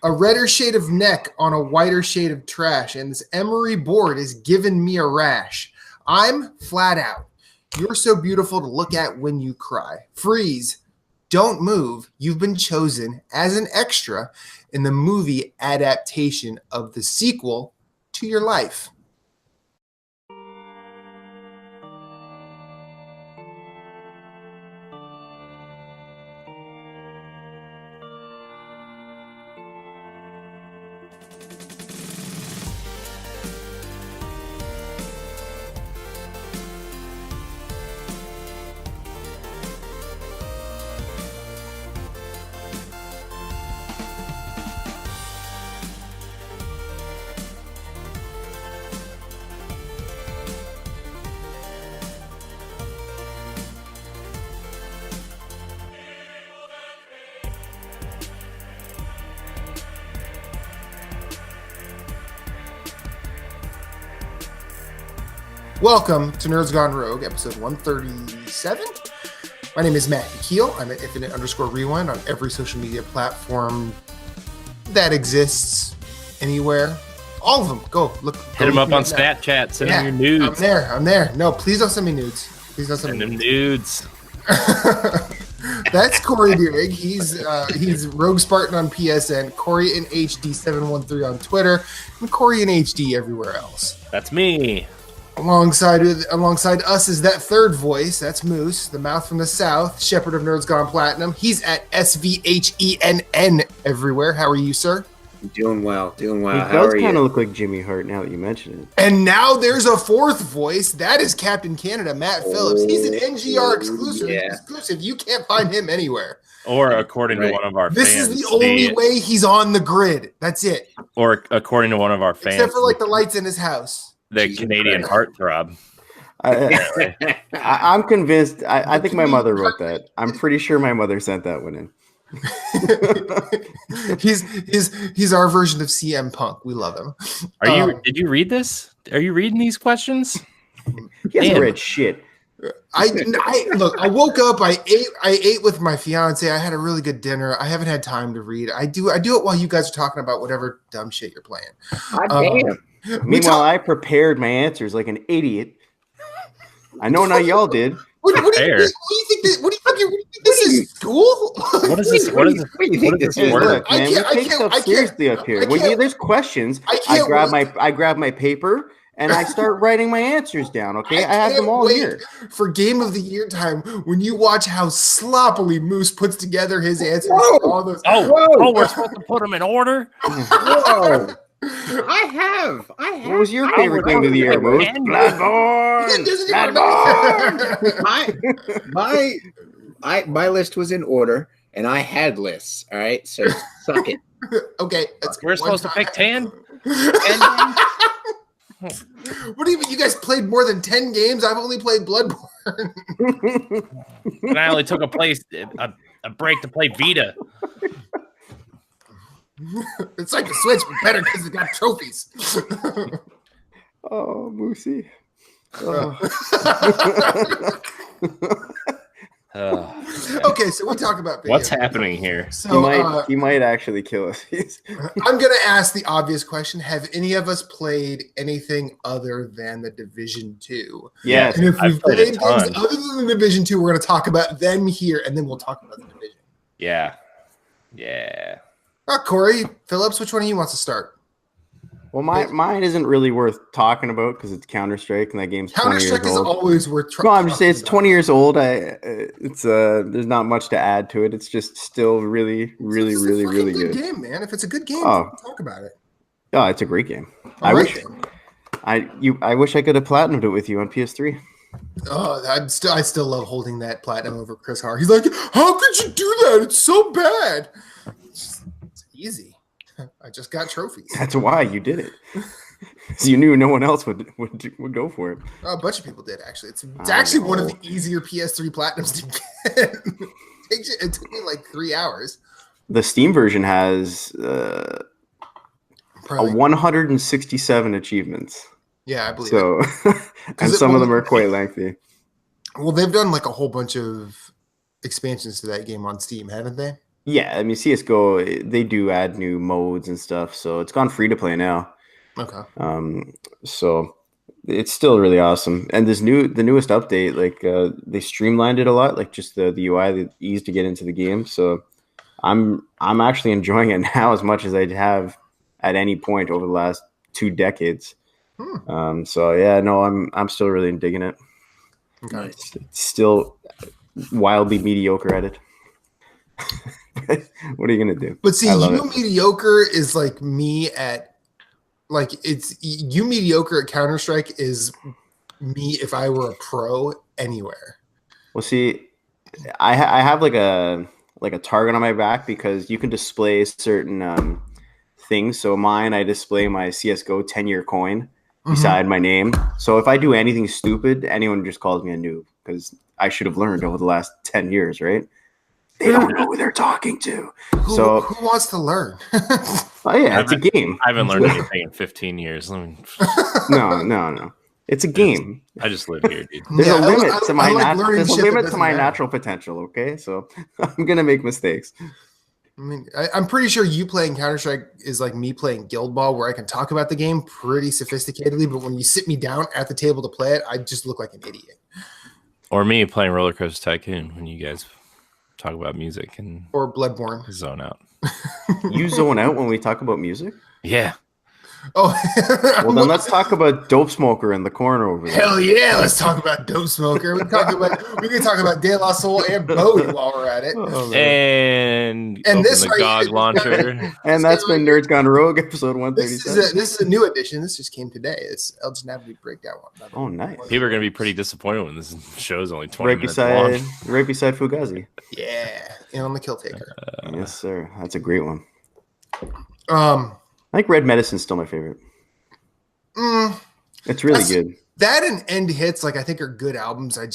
A redder shade of neck on a whiter shade of trash, and this emery board is giving me a rash. I'm flat out. You're so beautiful to look at when you cry. Freeze. Don't move. You've been chosen as an extra in the movie adaptation of the sequel to your life. Welcome to Nerds Gone Rogue, episode 137. My name is Matthew Keel. I'm at Infinite_Rewind on every social media platform that exists anywhere. All of them. Go look. Hit them up on Snapchat. Send them your nudes. I'm there. No, please don't send me nudes. Please don't send me nudes. That's Corey Deering. He's Rogue Spartan on PSN, Corey in HD 713 on Twitter, and Corey in HD everywhere else. That's me. Alongside us is that third voice. That's Moose, the mouth from the south, shepherd of Nerds Gone Platinum. He's at SVHENN everywhere. How are you, sir? Doing well. He does kind of look like Jimmy Hart now that you mention it. And now there's a fourth voice. That is Captain Canada, Matt Phillips. He's an NGR exclusive. You can't find him anywhere. Or according to one of our fans. This is the only way he's on the grid. That's it. Or according to one of our fans. Except for like the lights in his house. The Canadian heartthrob. I'm convinced. I think my mother wrote that. I'm pretty sure my mother sent that one in. He's our version of CM Punk. We love him. Did you read this? Are you reading these questions? He hasn't read shit. Look. I woke up. I ate with my fiance. I had a really good dinner. I haven't had time to read. I do it while you guys are talking about whatever dumb shit you're playing. Damn. Meanwhile, I prepared my answers like an idiot. I know not y'all did. What do you think this is? School? What is this? What do you think this is? Look, man, we take stuff seriously up here. When there's questions, I grab my paper and I start writing my answers down. Okay, I have them all here for Game of the Year time. When you watch how sloppily Moose puts together his answers, all those. We're supposed to put them in order. Whoa. I have. What was your favorite Game of the Year, Moose? My list was in order, and I had lists. All right, so suck it. Okay, we're supposed to pick 10. What do you mean? You guys played more than 10 games? I've only played Bloodborne. And I only took a break to play Vita. It's like the Switch, but better because it got trophies. Oh, Moosey. Oh. Okay, so we talk about video. What's happening here? So he might actually kill us. I'm going to ask the obvious question. Have any of us played anything other than the Division 2? Yes. And if we've played games other than the Division 2, we're going to talk about them here, and then we'll talk about the Division. Yeah. Corey, Phillips, which one of you wants to start? Well, mine isn't really worth talking about because it's Counter-Strike, and that game's 20 years old. Counter-Strike is always worth No, I'm just saying it's 20 years old. There's not much to add to it. It's just still really good game, man. If it's a good game, talk about it. Oh, it's a great game. I wish I could have platinumed it with you on PS3. Oh, I still love holding that platinum over Chris Hart. He's like, how could you do that? It's so bad. It's easy. I just got trophies. That's why you did it. So you knew no one else would go for it. A bunch of people did, actually. It's actually one of the easier PS3 platinums to get. It took me like 3 hours. The Steam version has 167 achievements. Yeah, I believe so. And some of them are quite lengthy. Well, they've done like a whole bunch of expansions to that game on Steam, haven't they? Yeah, I mean CS:GO, they do add new modes and stuff, so it's gone free to play now. Okay. So it's still really awesome. And the newest update, like they streamlined it a lot, like just the UI, the ease to get into the game. So I'm actually enjoying it now as much as I have at any point over the last 2 decades. So yeah, no, I'm still really digging it. Okay. It's still wildly mediocre at it. What are you gonna do? But see, mediocre is like me at you mediocre at Counter-Strike is me if I were a pro anywhere. Well, see, I have like a target on my back because you can display certain things. So I display my CS:GO 10-year coin beside my name. So if I do anything stupid, anyone just calls me a noob because I should have learned over the last 10 years, right? They don't know who they're talking to. Who wants to learn? Oh yeah, it's a game. I haven't learned anything in 15 years. No. It's a game. I just live here, dude. There's a limit to my natural potential, okay? So I'm going to make mistakes. I mean, I'm pretty sure you playing Counter-Strike is like me playing Guild Ball, where I can talk about the game pretty sophisticatedly, but when you sit me down at the table to play it, I just look like an idiot. Or me playing Roller Coaster Tycoon when you guys talk about music and or Bloodborne. Zone out. You zone out when we talk about music? Yeah. Oh, well, then let's talk about Dope Smoker in the corner over there. Hell yeah, let's talk about Dope Smoker. We can talk about De La Soul and Bowie while we're at it. And this the GOG launcher. And that's been Nerds Gone Rogue, episode 137. This is a new edition. This just came today. It's El Janavity Breakdown one. Oh, nice. People are going to be pretty disappointed when this show's only 20 minutes long. Right beside Fugazi. Yeah, on the Kill Taker. Yes, sir. That's a great one. I think Red Medicine's still my favorite. It's really good. That and End Hits, I think, are good albums. I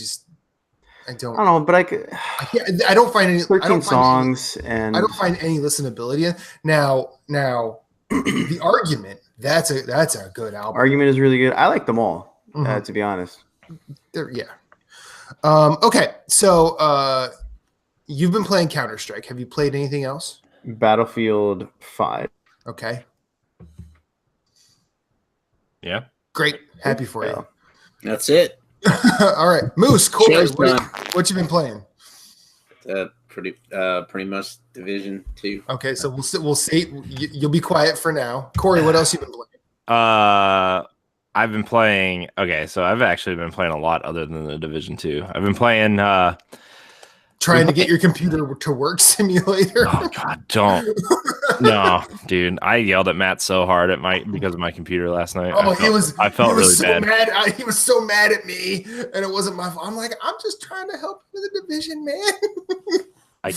don't know, but I don't find any 13 songs and I don't find any listenability in. Now the Argument, that's a good album. Argument is really good. I like them all, to be honest. Yeah. Okay, so you've been playing Counter-Strike. Have you played anything else? Battlefield 5. Okay. Yeah. Great. Happy for you. That's it. All right. Moose, Corey, what you been playing? Pretty much Division 2. Okay, so we'll see. You'll be quiet for now. Corey, what else you been playing? I've been playing. Okay, so I've actually been playing a lot other than the Division 2. I've been playing. Trying to get your computer to work simulator. Oh God, don't. No, dude. I yelled at Matt so hard because of my computer last night. I felt really bad. He was so mad at me, and it wasn't my fault. I'm like, I'm just trying to help you with the division, man. I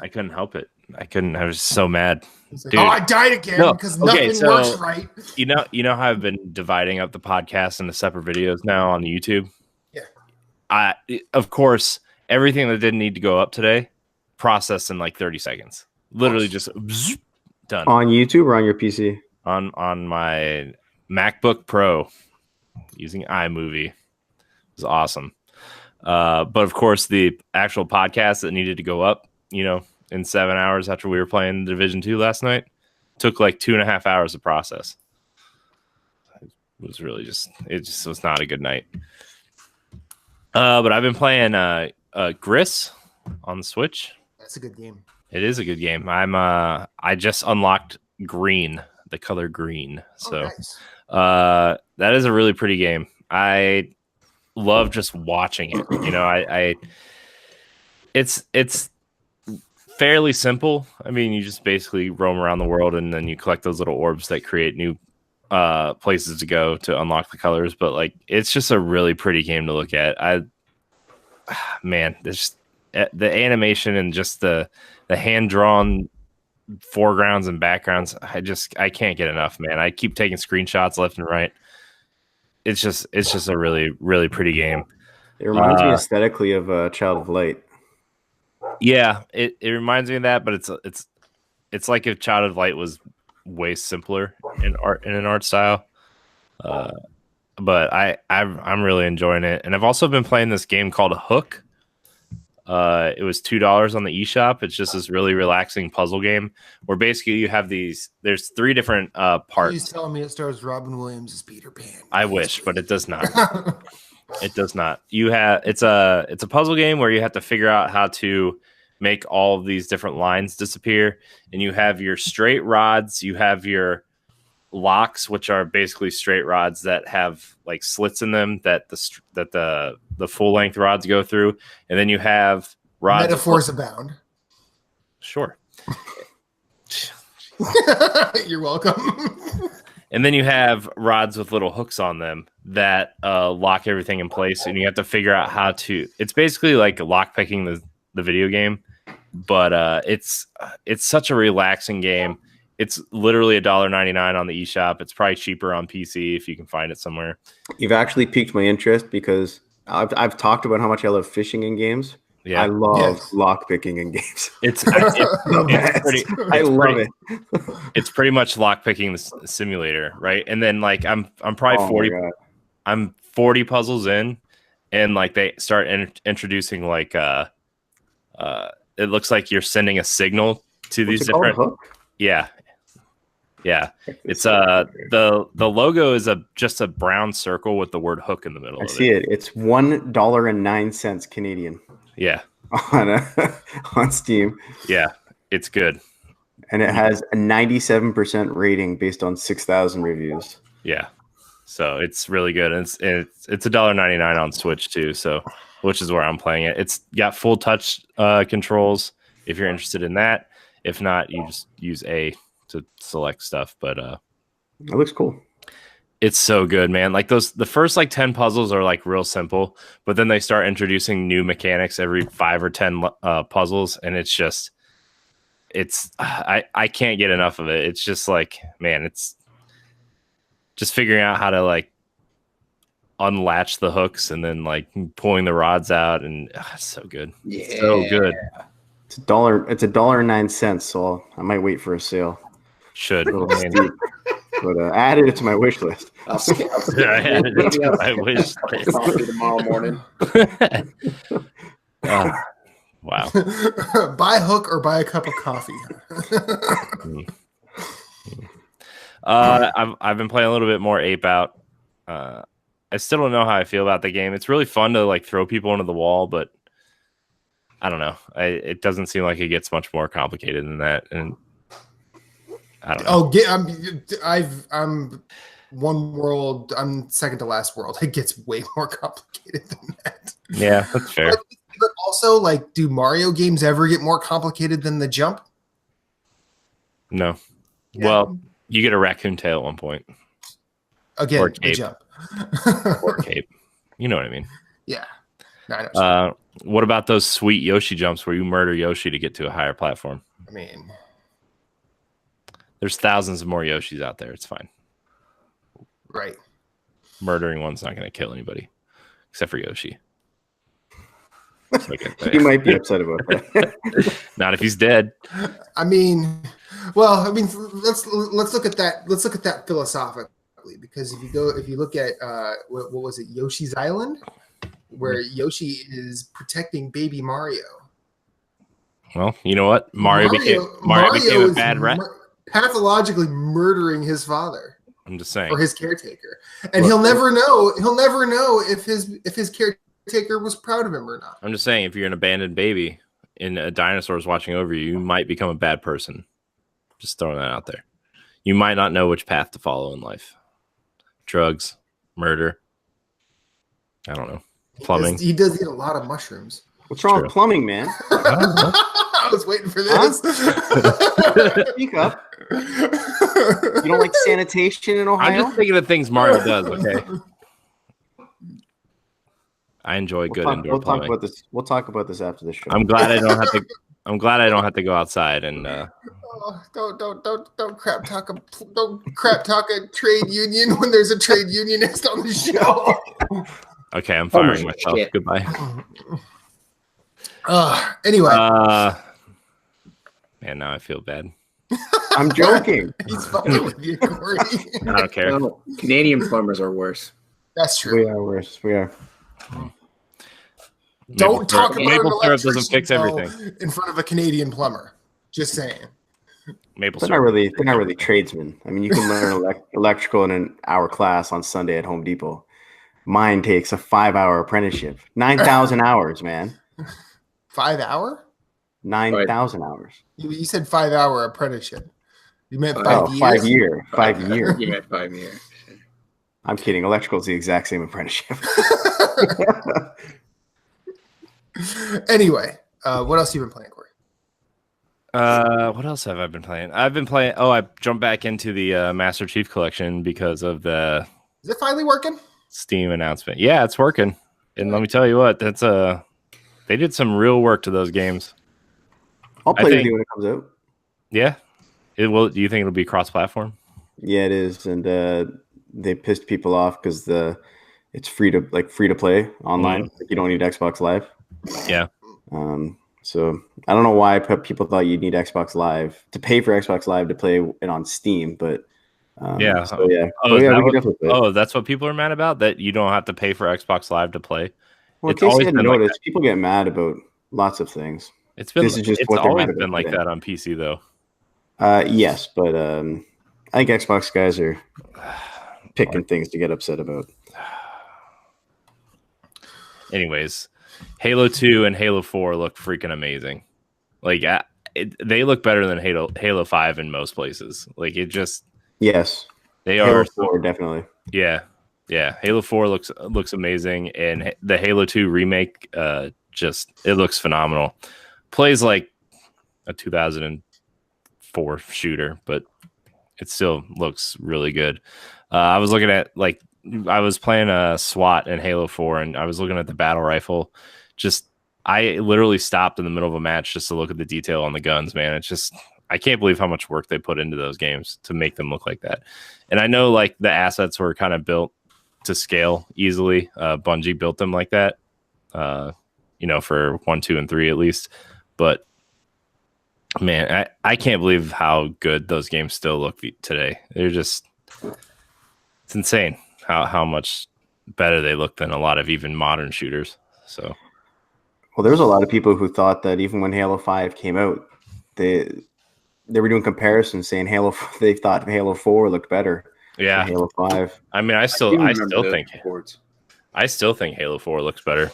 couldn't help it. I was so mad. Dude. Oh, I died again because nothing works right. You know how I've been dividing up the podcast into separate videos now on YouTube? Yeah. Of course, everything that didn't need to go up today, processed in like 30 seconds. Literally just done. On YouTube or on your PC? On my MacBook Pro using iMovie. It was awesome. But of course, the actual podcast that needed to go up, in 7 hours after we were playing Division 2 last night, took like 2.5 hours to process. It was really it was not a good night. But I've been playing Gris on the Switch. That's a good game. It is a good game. I just unlocked green, the color green. So nice. That is a really pretty game. I love just watching it. It's fairly simple. I mean, you just basically roam around the world and then you collect those little orbs that create new places to go to unlock the colors. But it's just a really pretty game to look at. There's the animation and just the hand-drawn foregrounds and backgrounds. I can't get enough, man. I keep taking screenshots left and right. It's just a really, really pretty game. It reminds me aesthetically of Child of Light. Yeah, it reminds me of that, but it's like if Child of Light was way simpler in an art style. But I'm really enjoying it, and I've also been playing this game called Hook. It was $2 on the eShop. It's just this really relaxing puzzle game where basically you have there's 3 different parts. Please tell me it stars Robin Williams as Peter Pan. I wish, but it does not. It does not. It's a puzzle game where you have to figure out how to make all of these different lines disappear, and you have your straight rods, you have your locks, which are basically straight rods that have like slits in them that the full length rods go through, and then you have rods. Metaphors abound. Sure. You're welcome. And then you have rods with little hooks on them that lock everything in place, and you have to figure out how to. It's basically like lock picking the video game, but it's such a relaxing game. It's literally $1.99 on the eShop. It's probably cheaper on PC if you can find it somewhere. You've actually piqued my interest because I've talked about how much I love fishing in games. Yeah, I love lock picking in games. It's pretty. I love it. It's pretty much lock picking the simulator, right? And then like I'm probably 40. I'm 40 puzzles in, and like they start introducing like it looks like you're sending a signal to these different. Yeah. It's the logo is just a brown circle with the word hook in the middle. I see it. It's $1.09 Canadian. Yeah. On Steam. Yeah, it's good. And it has a 97% rating based on 6,000 reviews. Yeah. So it's really good. And it's $1.99 on Switch too, so which is where I'm playing it. It's got full touch controls if you're interested in that. If not, you just use A to select stuff, but it looks cool. It's so good, man. Like the first like 10 puzzles are like real simple, but then they start introducing new mechanics every 5 or 10 puzzles, and I can't get enough of it. It's just like, man, it's just figuring out how to like unlatch the hooks and then like pulling the rods out, and it's so good. Yeah, so good. It's $1.09, so I might wait for a sale. Should. But I added it to my wish list. I added it to my wish list. Coffee tomorrow morning. Wow. Buy a hook or buy a cup of coffee. I've been playing a little bit more Ape Out. I still don't know how I feel about the game. It's really fun to like throw people into the wall, but I don't know. It doesn't seem like it gets much more complicated than that, and I don't know. I'm one world. I'm second to last world. It gets way more complicated than that. Yeah, that's fair. But also, like, do Mario games ever get more complicated than the jump? No. Yeah. Well, you get a raccoon tail at one point. Again, or cape. The jump. Or cape. You know what I mean? Yeah. No, I know what about those sweet Yoshi jumps where you murder Yoshi to get to a higher platform? I mean, there's thousands of more Yoshis out there. It's fine. Right. Murdering one's not going to kill anybody except for Yoshi. You might be upset about that. Not if he's dead. I mean, let's look at that. Let's look at that philosophically, because if you look at what was it, Yoshi's Island, where Yoshi is protecting baby Mario. Well, you know what? Mario became a bad rat. Pathologically murdering his father. I'm just saying. Or his caretaker. And he'll never know if his caretaker was proud of him or not. I'm just saying, if you're an abandoned baby and a dinosaur is watching over you, you might become a bad person. Just throwing that out there. You might not know which path to follow in life. Drugs, murder. I don't know. Plumbing. He does eat a lot of mushrooms. What's wrong with plumbing, man? I was waiting for this. Speak up. You don't like sanitation in Ohio? I'm just thinking of things Mario does, okay? I enjoy good indoor plumbing. We'll talk about this after the show. I'm glad I don't have to go outside and don't crap talk a trade union when there's a trade unionist on the show. Okay, I'm firing myself. Shit. Goodbye. Anyway. Man, now I feel bad. I'm joking. He's fucking with you, Corey. I don't care. No, Canadian plumbers are worse. That's true. We are worse. We are. Don't talk about maple an syrup doesn't electrician, fix though, everything. in front of a Canadian plumber. Just saying. Maple They're syrup. not really tradesmen. I mean, you can learn electrical in an hour class on Sunday at Home Depot. Mine takes a 5-hour apprenticeship. 9,000 hours, man. 5 hour? 9,000 hours. You said 5-hour apprenticeship. You meant 5 Oh, years? 5 year. 5 year. You meant 5 years. I'm kidding. Electrical is the exact same apprenticeship. Anyway, what else have you been playing, Corey? What else have I been playing? I've been playing. Oh, I jumped back into the Master Chief Collection because of the Is it finally working? Steam announcement. Yeah, it's working. And let me tell you what, that's they did some real work to those games. I'll play with you when it comes out. Yeah. It will. Do you think it'll be cross-platform? Yeah, it is, and they pissed people off because it's free to play online. Mm-hmm. Like, you don't need Xbox Live. Yeah. So I don't know why people thought you'd need Xbox Live to pay for Xbox Live to play it on Steam, but yeah. So yeah. Oh, we can definitely play. Oh, that's what people are mad about, that you don't have to pay for Xbox Live to play. Well, in case you hadn't noticed, people get mad about lots of things. It's always mad been about like today. that on PC though. Yes, but I think Xbox guys are picking things to get upset about. Anyways, Halo 2 and Halo 4 look freaking amazing. Like they look better than Halo 5 in most places. Like it just yes, they Halo are 4 definitely. Yeah. Halo 4 looks amazing, and the Halo 2 remake it looks phenomenal. Plays like a 2004 shooter, but it still looks really good. I was looking at I was playing a SWAT in Halo 4, and I was looking at the battle rifle. I literally stopped in the middle of a match just to look at the detail on the guns, man. It's just, I can't believe how much work they put into those games to make them look like that. And I know like the assets were kind of built to scale easily. Bungie built them like that, for 1, 2, and 3 at least. But man, I can't believe how good those games still look today. It's insane how much better they look than a lot of even modern shooters. So, well, there was a lot of people who thought that even when Halo 5 came out, they were doing comparisons, saying they thought Halo 4 looked better. Yeah, than Halo 5. I mean, I still think Halo 4 looks better.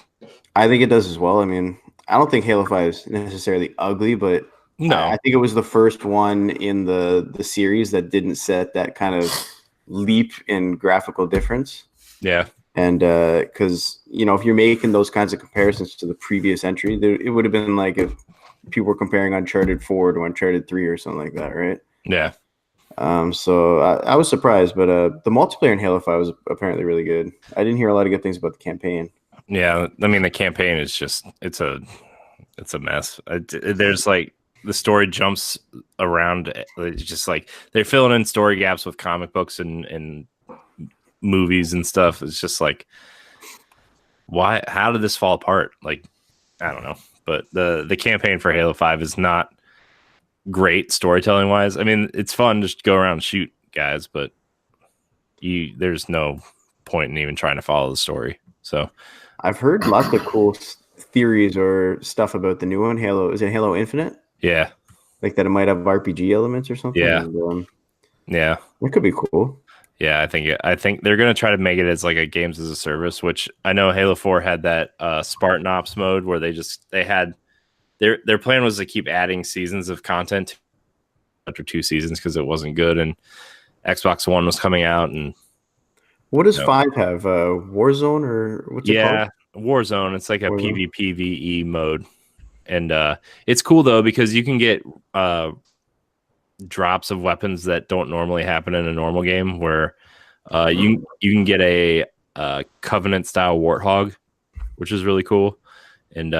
I think it does as well. I mean, I don't think Halo 5 is necessarily ugly, but no, I think it was the first one in the series that didn't set that kind of leap in graphical difference. Yeah. And because, if you're making those kinds of comparisons to the previous entry, it would have been like if people were comparing Uncharted 4 to Uncharted 3 or something like that, right? Yeah. So I was surprised, but the multiplayer in Halo 5 was apparently really good. I didn't hear a lot of good things about the campaign. Yeah, I mean, the campaign is just it's a mess. There's like the story jumps around. It's just like they're filling in story gaps with comic books and movies and stuff. It's just like, why? How did this fall apart? Like, I don't know. But the campaign for Halo 5 is not great storytelling wise. I mean, it's fun to just go around and shoot guys, but there's no point in even trying to follow the story. So I've heard lots of cool theories or stuff about the new one. Halo, is it Halo Infinite? Yeah, like that it might have RPG elements or something. Yeah, and, yeah, that could be cool. Yeah, I think they're gonna try to make it as like a games as a service, which I know Halo 4 had that Spartan Ops mode where they had their plan was to keep adding seasons of content after 2 seasons because it wasn't good, and Xbox One was coming out. And what does 5 have? Warzone or what's it called? Yeah, Warzone. It's like a PvPvE mode, and it's cool though because you can get drops of weapons that don't normally happen in a normal game, where you can get a Covenant style Warthog, which is really cool, and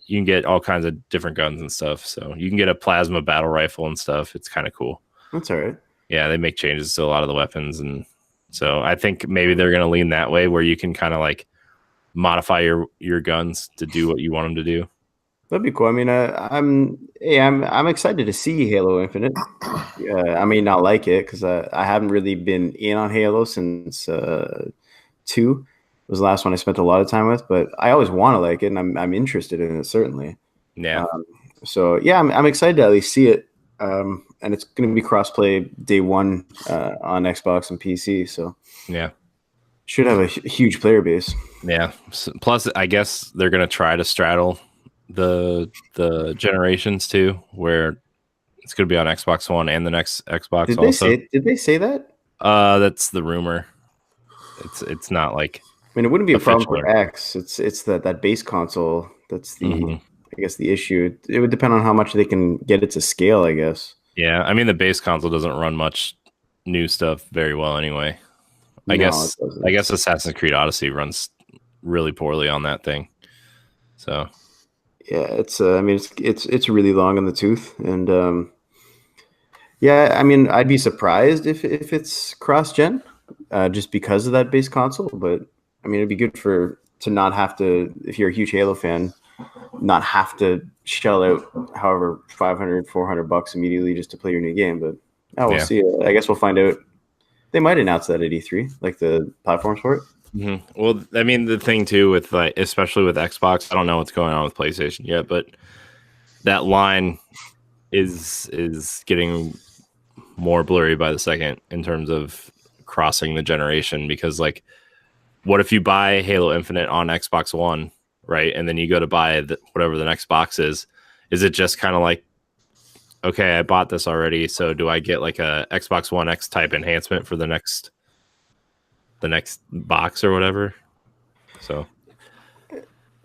you can get all kinds of different guns and stuff. So you can get a plasma battle rifle and stuff. It's kind of cool. That's all right. Yeah, they make changes to a lot of the weapons, and so I think maybe they're going to lean that way, where you can kind of like modify your guns to do what you want them to do. That'd be cool. I mean, I'm excited to see Halo Infinite. I may not like it because I haven't really been in on Halo since 2, was the last one I spent a lot of time with, but I always want to like it, and I'm interested in it certainly. Yeah. So yeah, I'm excited to at least see it. And it's going to be crossplay day one on Xbox and PC. So yeah, should have a huge player base. Yeah. Plus, I guess they're going to try to straddle the generations too, where it's going to be on Xbox One and the next Xbox. Did they say that? That's the rumor. It's not like. I mean, it wouldn't be a problem for X. It's that base console that's the I guess the issue. It would depend on how much they can get it to scale, I guess. Yeah, I mean the base console doesn't run much new stuff very well anyway. I guess Assassin's Creed Odyssey runs really poorly on that thing. So yeah, it's I mean it's really long in the tooth, and yeah, I mean I'd be surprised if it's cross-gen, just because of that base console. But I mean it'd be good to not have to, if you're a huge Halo fan, not have to shell out however $500-$400 immediately just to play your new game. But we'll see. I guess we'll find out. They might announce that at E3, like the platforms for it. Mm-hmm. Well, I mean, the thing too with like, especially with Xbox, I don't know what's going on with PlayStation yet, but that line is getting more blurry by the second in terms of crossing the generation. Because like, what if you buy Halo Infinite on Xbox One, right, and then you go to buy whatever the next box is? Is it just kind of like, okay, I bought this already, so do I get like a Xbox One X type enhancement for the next box or whatever? So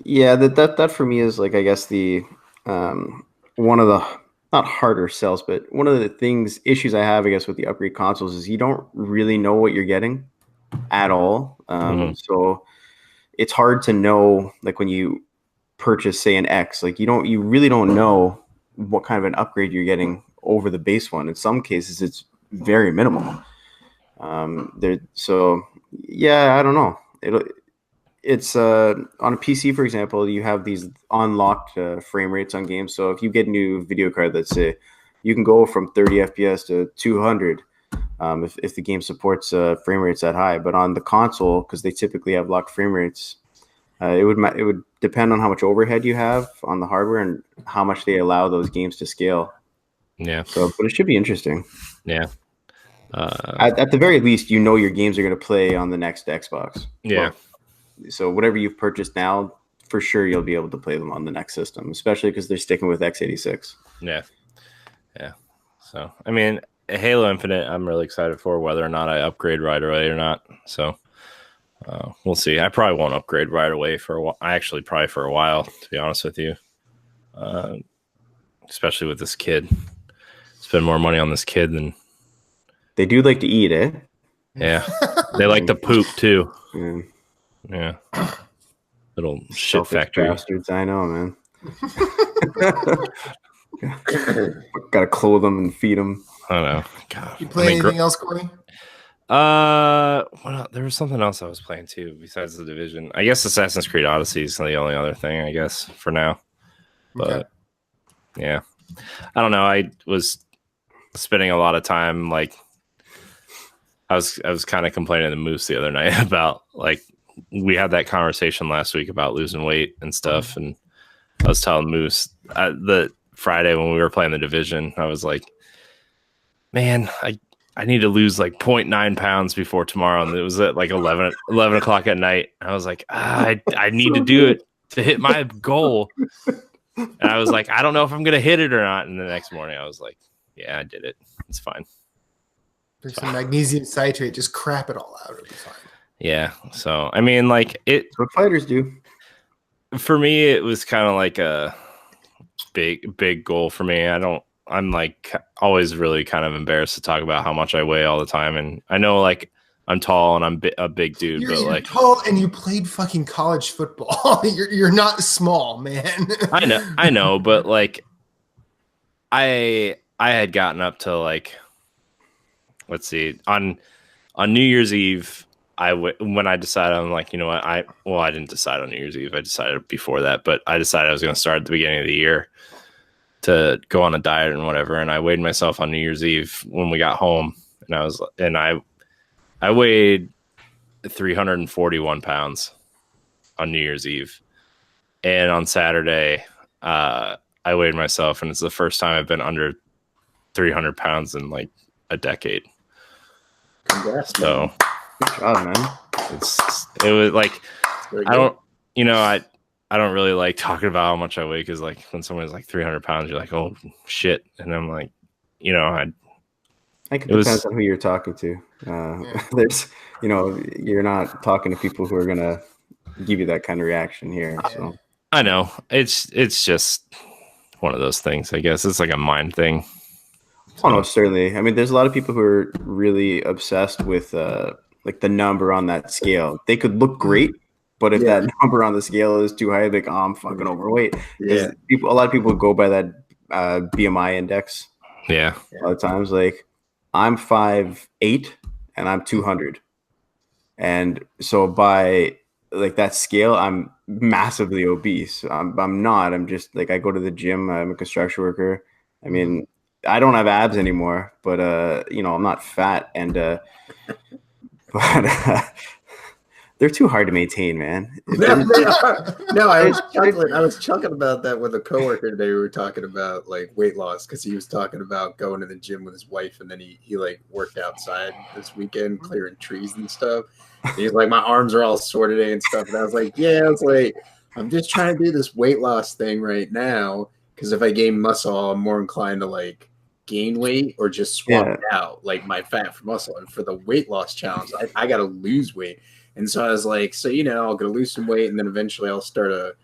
yeah, that for me is like, I guess the one of the not harder sells, but one of the issues I have, I guess, with the upgrade consoles is you don't really know what you're getting at all. So it's hard to know, like when you purchase, say, an X, like you really don't know what kind of an upgrade you're getting over the base one. In some cases, it's very minimal. So yeah, I don't know. It's on a PC, for example, you have these unlocked frame rates on games. So if you get a new video card, let's say, you can go from 30 FPS to 200 if the game supports frame rates that high. But on the console, because they typically have locked frame rates, it would depend on how much overhead you have on the hardware and how much they allow those games to scale. Yeah. So, but it should be interesting. Yeah. At the very least, you know your games are going to play on the next Xbox. Yeah. So whatever you've purchased now, for sure you'll be able to play them on the next system, especially because they're sticking with x86. Yeah. Yeah. So, I mean, Halo Infinite, I'm really excited for, whether or not I upgrade right away or not. So we'll see. I probably won't upgrade right away for a while. Actually, probably for a while, to be honest with you. Especially with this kid. Spend more money on this kid than... They do like to eat, eh? Yeah. They like to poop, too. Yeah. Little shit factory bastards. I know, man. Gotta clothe them and feed them. I don't know. God. You play anything else, Corey? There was something else I was playing too besides The Division. I guess Assassin's Creed Odyssey is the only other thing, I guess, for now. But yeah, I don't know. I was spending a lot of time, like, I was kind of complaining to Moose the other night about, like, we had that conversation last week about losing weight and stuff, and I was telling Moose the Friday when we were playing The Division, I was like, man, I need to lose like 0.9 pounds before tomorrow. And it was at like 11 o'clock at night. I was like, I need to do it to hit my goal. And I was like, I don't know if I'm going to hit it or not. And the next morning I was like, yeah, I did it. It's fine. There's some magnesium citrate. Just crap it all out. It'll be fine. Yeah. So, I mean, like That's what fighters do. For me, it was kind of like a big goal for me. I'm like always really kind of embarrassed to talk about how much I weigh all the time. And I know, like, I'm tall and I'm a big dude, but like tall and you played fucking college football. you're not small, man. I know, but like I had gotten up to, like, let's see, on New Year's Eve, when I decided, I'm like, you know what, I didn't decide on New Year's Eve. I decided before that, but I decided I was going to start at the beginning of the year to go on a diet and whatever. And I weighed myself on New Year's Eve when we got home, and I weighed 341 pounds on New Year's Eve. And on Saturday, I weighed myself, and it's the first time I've been under 300 pounds in like a decade. Congrats, So, man. Good job, man. it was like, Very I good. don't, you know, I don't really like talking about how much I weigh, because like when someone's like 300 pounds, you're like, oh shit. And I'm like, you know, I think it depends on who you're talking to. There's, you know, you're not talking to people who are going to give you that kind of reaction here. So I know it's just one of those things, I guess. It's like a mind thing. oh no, certainly. I mean, there's a lot of people who are really obsessed with like the number on that scale. They could look great, but if that number on the scale is too high, like, oh, I'm fucking overweight. Yeah. A lot of people go by that BMI index. Yeah. A lot of times, like, I'm 5'8" and I'm 200, and so by like that scale, I'm massively obese. I'm not. I'm just like, I go to the gym. I'm a construction worker. I mean, I don't have abs anymore, but you know, I'm not fat, and but they're too hard to maintain, man. No, I was chuckling about that with a coworker today. We were talking about like weight loss, because he was talking about going to the gym with his wife, and then he like worked outside this weekend clearing trees and stuff. And he's like, my arms are all sore today and stuff. And I was like, yeah, it's like, I'm just trying to do this weight loss thing right now, because if I gain muscle, I'm more inclined to like gain weight or just swap it out, like my fat for muscle. And for the weight loss challenge, I got to lose weight. And so I was like, so, you know, I'll go lose some weight, and then eventually I'll start a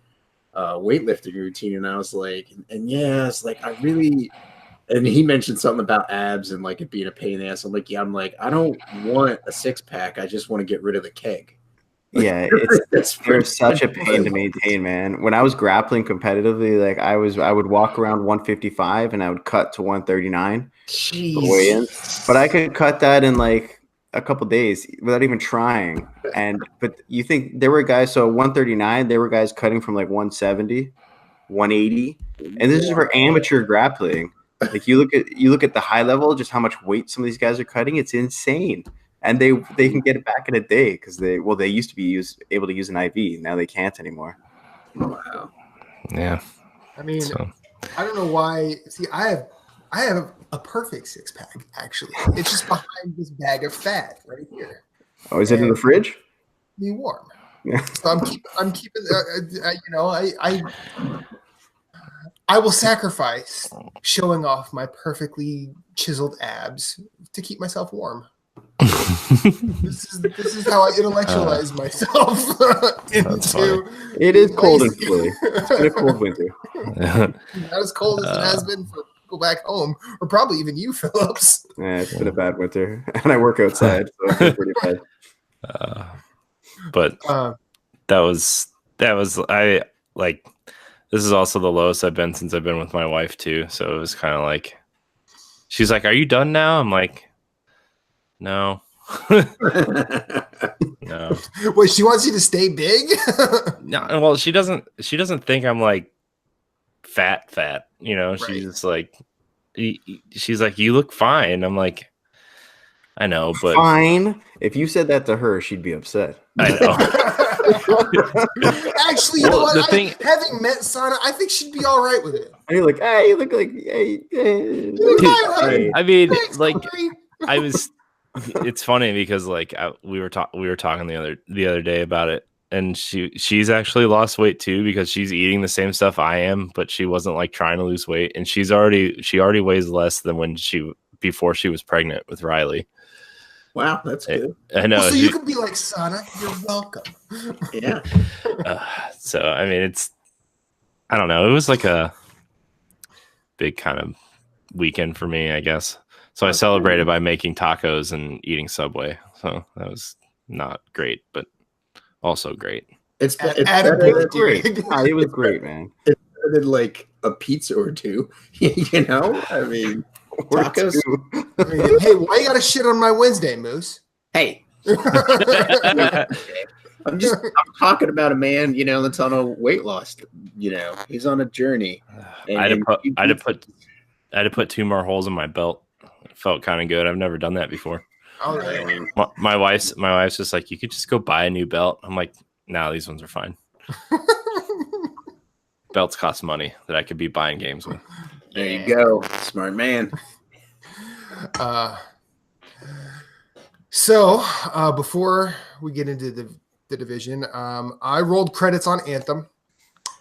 weightlifting routine. And I was like, and yeah, it's like, I really, and he mentioned something about abs and like it being a pain in the ass. I'm like, yeah, I'm like, I don't want a 6-pack. I just want to get rid of the keg. Like, yeah, they're such a pain to maintain, man. When I was grappling competitively, like I would walk around 155 and I would cut to 139 weigh-ins. But I could cut that in like a couple days without even trying. But you think there were guys, so 139, there were guys cutting from like 170, 180, and this is for amateur grappling. Like you look at the high level, just how much weight some of these guys are cutting. It's insane. And they can get it back in a day, because they used to be able to use an IV. Now they can't anymore. Wow. Yeah. I mean, I don't know why. See, I have a perfect 6-pack, actually. It's just behind this bag of fat right here. Oh, is it in the fridge? Be warm. So I'm keeping. You know, I will sacrifice showing off my perfectly chiseled abs to keep myself warm. This is how I intellectualize myself into. It is cold and chilly. It's been a cold winter. Not as cold as it has been for people back home, or probably even you, Phillips. Yeah, it's been a bad winter, and I work outside, so it's pretty bad. But that was I like. This is also the lowest I've been since I've been with my wife too. So it was kind of like, she's like, "Are you done now?" I'm like, "No." No. Wait, she wants you to stay big? No, well, she doesn't think I'm like fat, you know. Right. She's just like, she's like, "You look fine." I'm like, I know, but fine. If you said that to her, she'd be upset. I know. Actually, you know what? Having met Sana, I think she'd be all right with it. And you're like, hey, you look like, hey. I mean, thanks, like, buddy. I was. It's funny because like we were talking the other day about it, and she's actually lost weight too, because she's eating the same stuff I am, but she wasn't like trying to lose weight, and she already weighs less than before she was pregnant with Riley. Wow, that's good. I know. Well, so you could be like, Sana, you're welcome. Yeah. So I mean, I don't know. It was like a big kind of weekend for me, I guess. So I celebrated by making tacos and eating Subway. So that was not great, but also great. It's great. It was great, man. It's better than like a pizza or two. You know, I mean, tacos. Hey, why you got to shit on my Wednesday, Moose? Hey. I'm talking about a man, you know, that's on a weight loss. You know, he's on a journey. I had to put 2 more holes in my belt. It felt kind of good. I've never done that before. Oh, yeah. My wife's just like, you could just go buy a new belt. I'm like, no, these ones are fine. Belts cost money that I could be buying games with. There you go, smart man. So before we get into the division, I rolled credits on Anthem.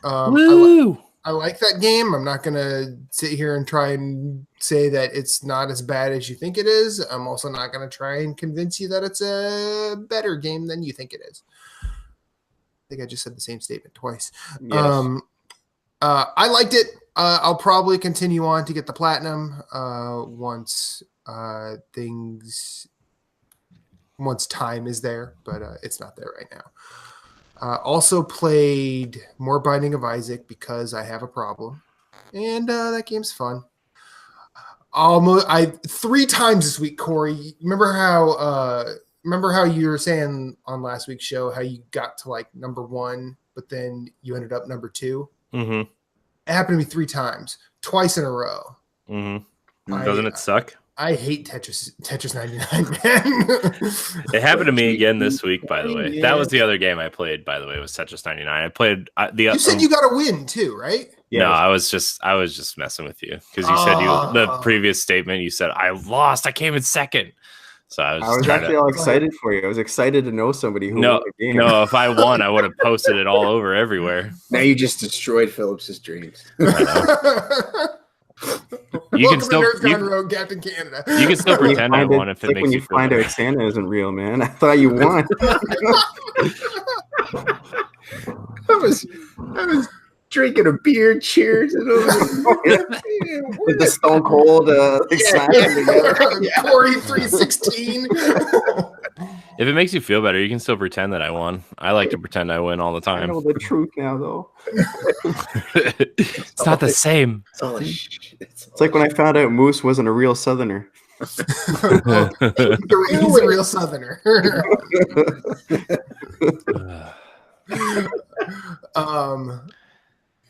Woo! I like that game. I'm not going to sit here and try and say that it's not as bad as you think it is. I'm also not going to try and convince you that it's a better game than you think it is. I think I just said the same statement twice. Yes. I liked it. I'll probably continue on to get the platinum once time is there, but it's not there right now. Also played more Binding of Isaac because I have a problem, and that game's fun. Almost 3 times this week, Corey. Remember how you were saying on last week's show how you got to like number 1, but then you ended up number 2? Mm-hmm. It happened to me 3 times, twice in a row. Mm-hmm. Doesn't it suck? I hate Tetris 99, man. It happened to me again this week, by the way. Yeah. That was the other game I played, by the way, was Tetris 99. I played You said you got to win too, right? Yeah. No, I was just messing with you because you said the previous statement. You said I lost. I came in second. So I was actually all excited for you. I was excited to know somebody who won the game. No, if I won, I would have posted it all over everywhere. Now you just destroyed Phillips's dreams. You can still Captain Canada. You can still pretend I won if it makes you feel better. When you find out Santa isn't real, man. I thought you won. I was drinking a beer, cheers, and with the Stone Cold Corey 316. If it makes you feel better, you can still pretend that I won. I like to pretend I win all the time. I know the truth now, though. It's not the same. It's like when I found out Moose wasn't a real Southerner. He's a real Southerner.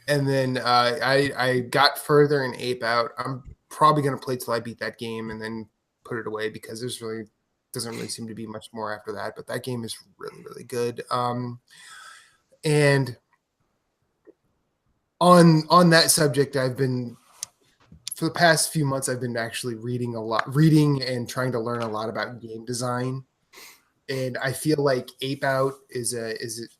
And then I got further in Ape Out. I'm probably going to play till I beat that game and then put it away because doesn't really seem to be much more after that. But that game is really, really good. And on that subject, for the past few months, I've been actually reading and trying to learn a lot about game design. And I feel like Ape Out it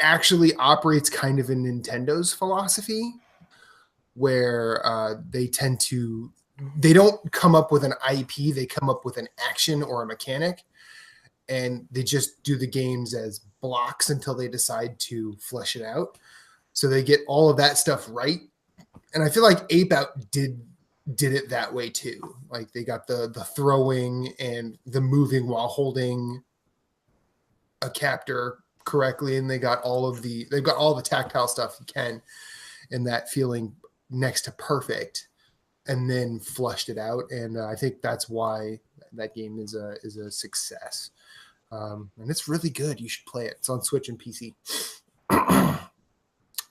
actually operates kind of in Nintendo's philosophy, where they don't come up with an IP, they come up with an action or a mechanic, and they just do the games as blocks until they decide to flesh it out. So they get all of that stuff right. And I feel like Ape Out did it that way too. Like they got the throwing and the moving while holding a captor correctly, and they've got all the tactile stuff you can, and that feeling next to perfect, and then flushed it out. And I think that's why that game is a success. And it's really good. You should play it. It's on Switch and PC.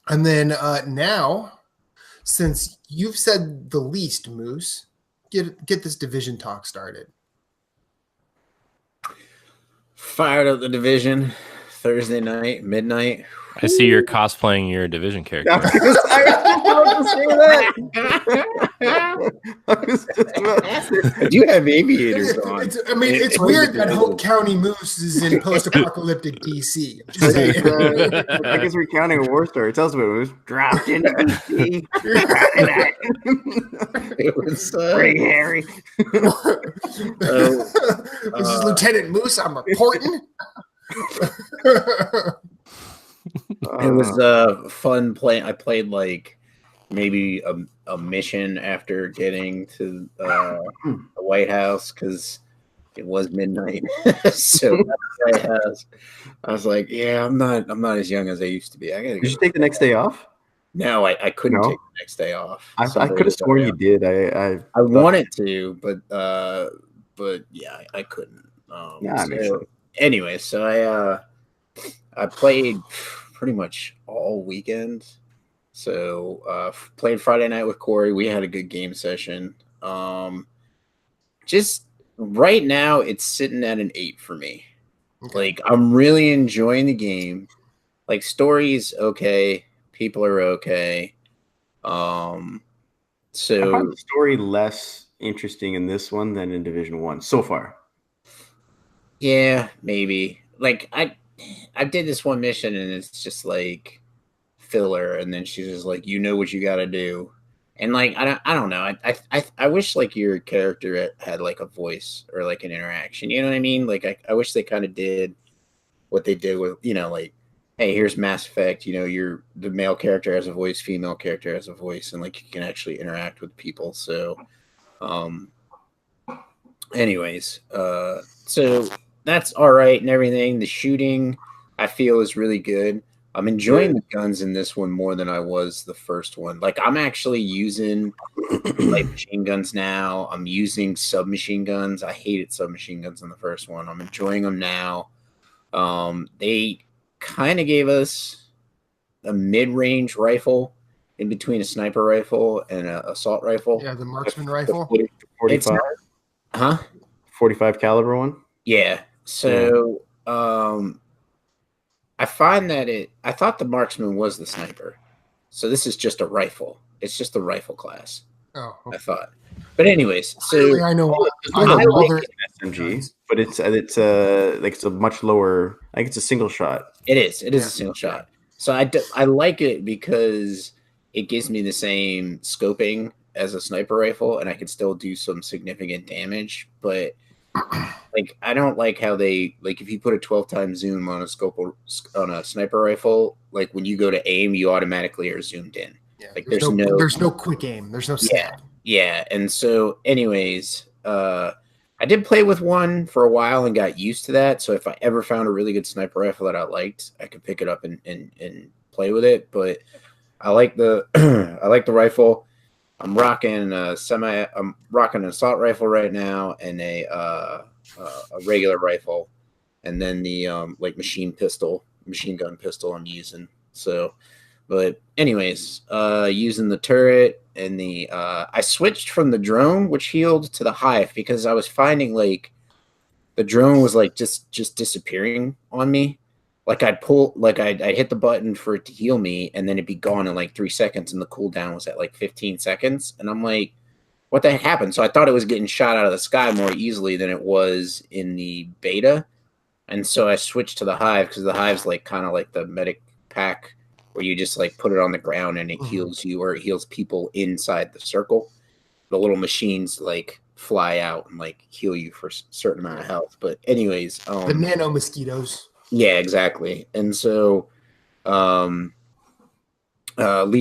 And then now, since you've said the least, Moose, get this division talk started. Fired up the division Thursday night, midnight. I see you're cosplaying your division character. I do have aviators on. It's weird that Hope County Moose is in post-apocalyptic DC. Like it's recounting a war story. Tell us about it. It was dropped into DC. It was Ray Harry. This is Lieutenant Moose. I'm reporting. It was fun playing. I played like maybe a mission after getting to the White House because it was midnight. So White House, I was like, "Yeah, I'm not as young as I used to be." Did you take the next day off? No, I couldn't take the next day off. I could have sworn you did. I wanted to, but yeah, I couldn't. Anyway, so I played pretty much all weekend. So played Friday night with Corey. We had a good game session. Just Right now, it's sitting at an 8 for me. Okay. Like, I'm really enjoying the game. Like, story's okay. People are okay. I find So the story less interesting in this one than in Division 1 so far. yeah, maybe. Like, I did this one mission and it's just like filler, and then she's just like, you know what you got to do, and like I don't know. I wish like your character had like a voice or like an interaction. You know what I mean? Like I wish they kind of did what they did with like, hey, here's Mass Effect. The male character has a voice, female character has a voice, and like you can actually interact with people. So, anyways, so that's all right and everything. The shooting I feel is really good. I'm enjoying the guns in this one more than I was the first one. Like, I'm actually using light machine guns now. I'm using submachine guns. I hated submachine guns in the first one. I'm enjoying them now. They kind of gave us a mid-range rifle in between a sniper rifle and an assault rifle. Yeah, the marksman rifle. 45, Huh? 45 caliber one. Yeah. So, I find that I thought the marksman was the sniper. So this is just a rifle. It's just the rifle class. Oh, okay. I thought. But anyways, so Clearly I know I like other SMG, but it's a much lower. I think it's a single shot. it is a single shot. So I like it because it gives me the same scoping as a sniper rifle, and I can still do some significant damage. But like, I don't like how they, like, if you put a 12 times zoom on a sniper rifle, like when you go to aim, you automatically are zoomed in. Yeah, Like there's no quick aim. There's no snap. Yeah. And so anyways, I did play with one for a while and got used to that. So if I ever found a really good sniper rifle that I liked, I could pick it up and play with it. But I like the I like the rifle. I'm rocking an assault rifle right now and a regular rifle, and then the like machine gun pistol I'm using. So, but anyways, using the turret and I switched from the drone, which healed, to the hive because I was finding like the drone was like just disappearing on me. Like I'd hit the button for it to heal me, and then it'd be gone in like 3 seconds, and the cooldown was at like 15 seconds. And I'm like, what the heck happened? So I thought it was getting shot out of the sky more easily than it was in the beta. And so I switched to the hive because the hive's like kind of like the medic pack where you just like put it on the ground and it heals you, or it heals people inside the circle. The little machines like fly out and like heal you for a certain amount of health. But anyways, the nano mosquitoes. Yeah, exactly. And so, Lee's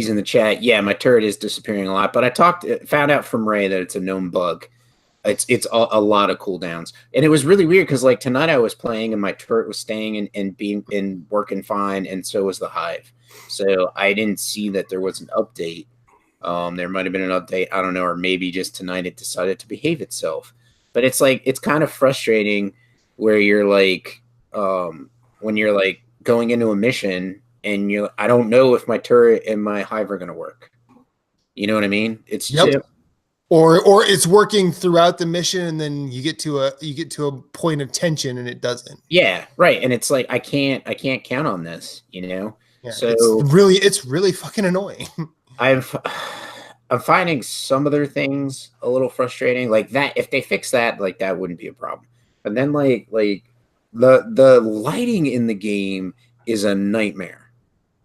in the chat. Yeah, my turret is disappearing a lot, but I found out from Ray that it's a known bug. It's a lot of cooldowns, and it was really weird because like tonight I was playing and my turret was staying and working fine, and so was the hive. So I didn't see that there was an update. There might have been an update, I don't know, or maybe just tonight it decided to behave itself. But it's like it's kind of frustrating where you're like. When you're like going into a mission and I don't know if my turret and my hive are going to work. You know what I mean? It's or it's working throughout the mission, and then you get to a point of tension and it doesn't. Yeah, right. And it's like I can't count on this, Yeah, so it's really fucking annoying. I'm finding some other things a little frustrating, like that. If they fix that, like that wouldn't be a problem. But then like the lighting in the game is a nightmare.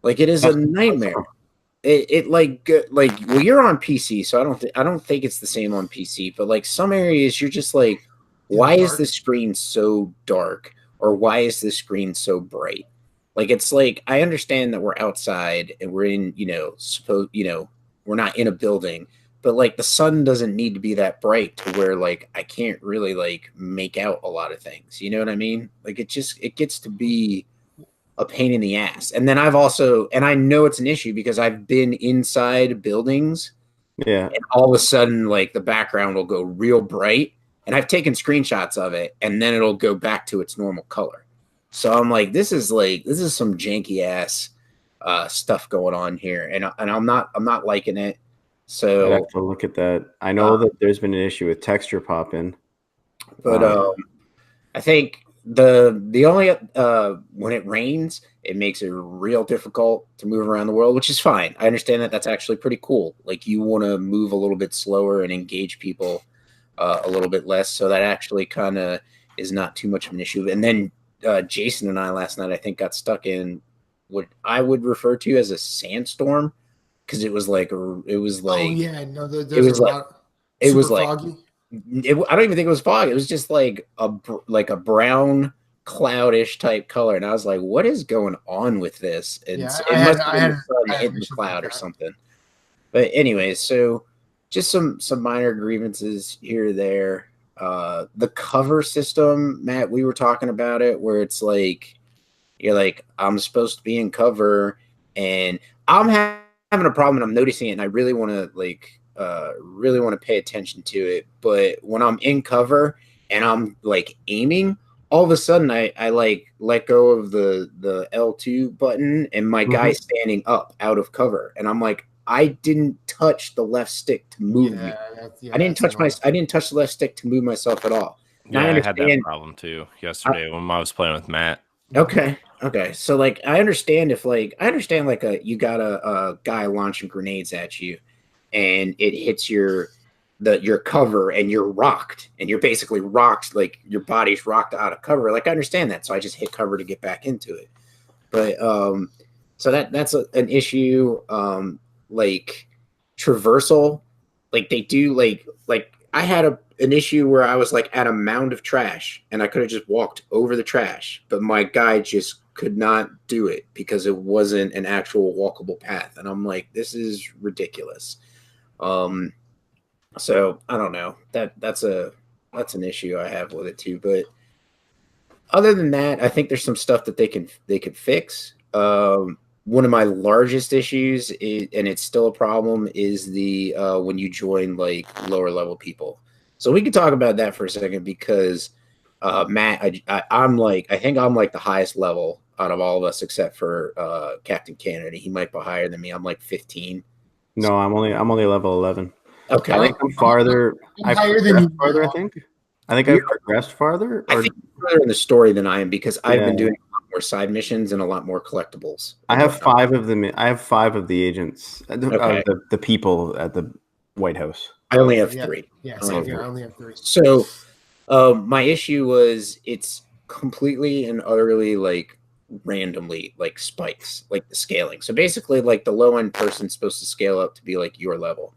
Like it is a nightmare. It well, you're on PC, so I don't think it's the same on PC. But like some areas, you're just like, why is the screen so dark, or why is the screen so bright? Like it's like I understand that we're outside and we're in, we're not in a building. But like the sun doesn't need to be that bright to where like I can't really like make out a lot of things. You know what I mean? Like it gets to be a pain in the ass. And then I know it's an issue because I've been inside buildings. Yeah. And all of a sudden like the background will go real bright, and I've taken screenshots of it, and then it'll go back to its normal color. So I'm like, this is some janky ass stuff going on here, and I'm not liking it. So I have to look at that. I know that there's been an issue with texture popping. But I think the only when it rains, it makes it real difficult to move around the world, which is fine. I understand that that's actually pretty cool. Like you want to move a little bit slower and engage people a little bit less, so that actually kind of is not too much of an issue. And then Jason and I last night, I think, got stuck in what I would refer to as a sandstorm, because it was like oh yeah, no, it was like it was like foggy. I don't even think it was fog. It was just like a brown cloudish type color, and I was like, "What is going on with this?" And Yeah, it must have been the sun hitting the cloud or something. But anyways, so just some minor grievances here or there. The cover system, Matt, we were talking about it, where it's like you're like, I'm supposed to be in cover, and I'm having a problem, and I'm noticing it, and I really want to pay attention to it. But when I'm in cover and I'm like aiming, all of a sudden I like let go of the L2 button, and my guy's standing up out of cover, and I'm like, I didn't touch the left stick to move me. I didn't touch the left stick to move myself at all. Yeah, I had that problem too yesterday when I was playing with Matt. Okay. So like I understand you got a guy launching grenades at you, and it hits your cover, and you're rocked, and you're basically rocked, like your body's rocked out of cover. Like I understand that, so I just hit cover to get back into it. But so that's an issue. Like traversal, like they do, like I had an issue where I was like at a mound of trash, and I could have just walked over the trash, but my guy just could not do it because it wasn't an actual walkable path, and I'm like, this is ridiculous. So I don't know, that's an issue I have with it too. But other than that, I think there's some stuff that they could fix. One of my largest issues and it's still a problem, is the when you join like lower level people. So we could talk about that for a second, because Matt, I think I'm like the highest level out of all of us except for Captain Canada. He might be higher than me. I'm like 15. No, I'm only level 11. Okay, I think I'm farther. I'm higher than you. Farther, I think I've progressed farther. I think you're further in the story than I am, because I've been doing a lot more side missions and a lot more collectibles. I have 5 of them. I have 5 of the agents, the people at the White House. I only have 3. Yeah, same here. I only have 3. So my issue was it's completely and utterly like randomly like spikes, like the scaling. So basically like the low end person's supposed to scale up to be like your level.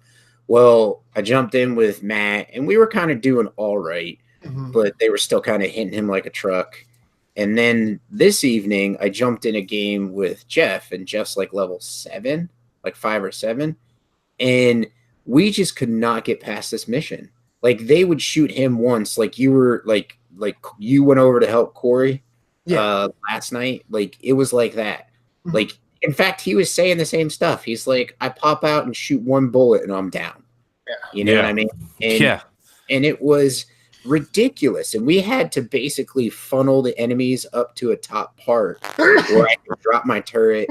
Well, I jumped in with Matt, and we were kind of doing all right, but they were still kind of hitting him like a truck. And then this evening, I jumped in a game with Jeff, and Jeff's like level 7, like 5 or 7. And we just could not get past this mission. Like they would shoot him once, like you were like you went over to help Corey last night. Like it was like that. Like, in fact, he was saying the same stuff. He's like, I pop out and shoot one bullet and I'm down. Yeah. You know what I mean? And, and it was ridiculous. And we had to basically funnel the enemies up to a top part where I could drop my turret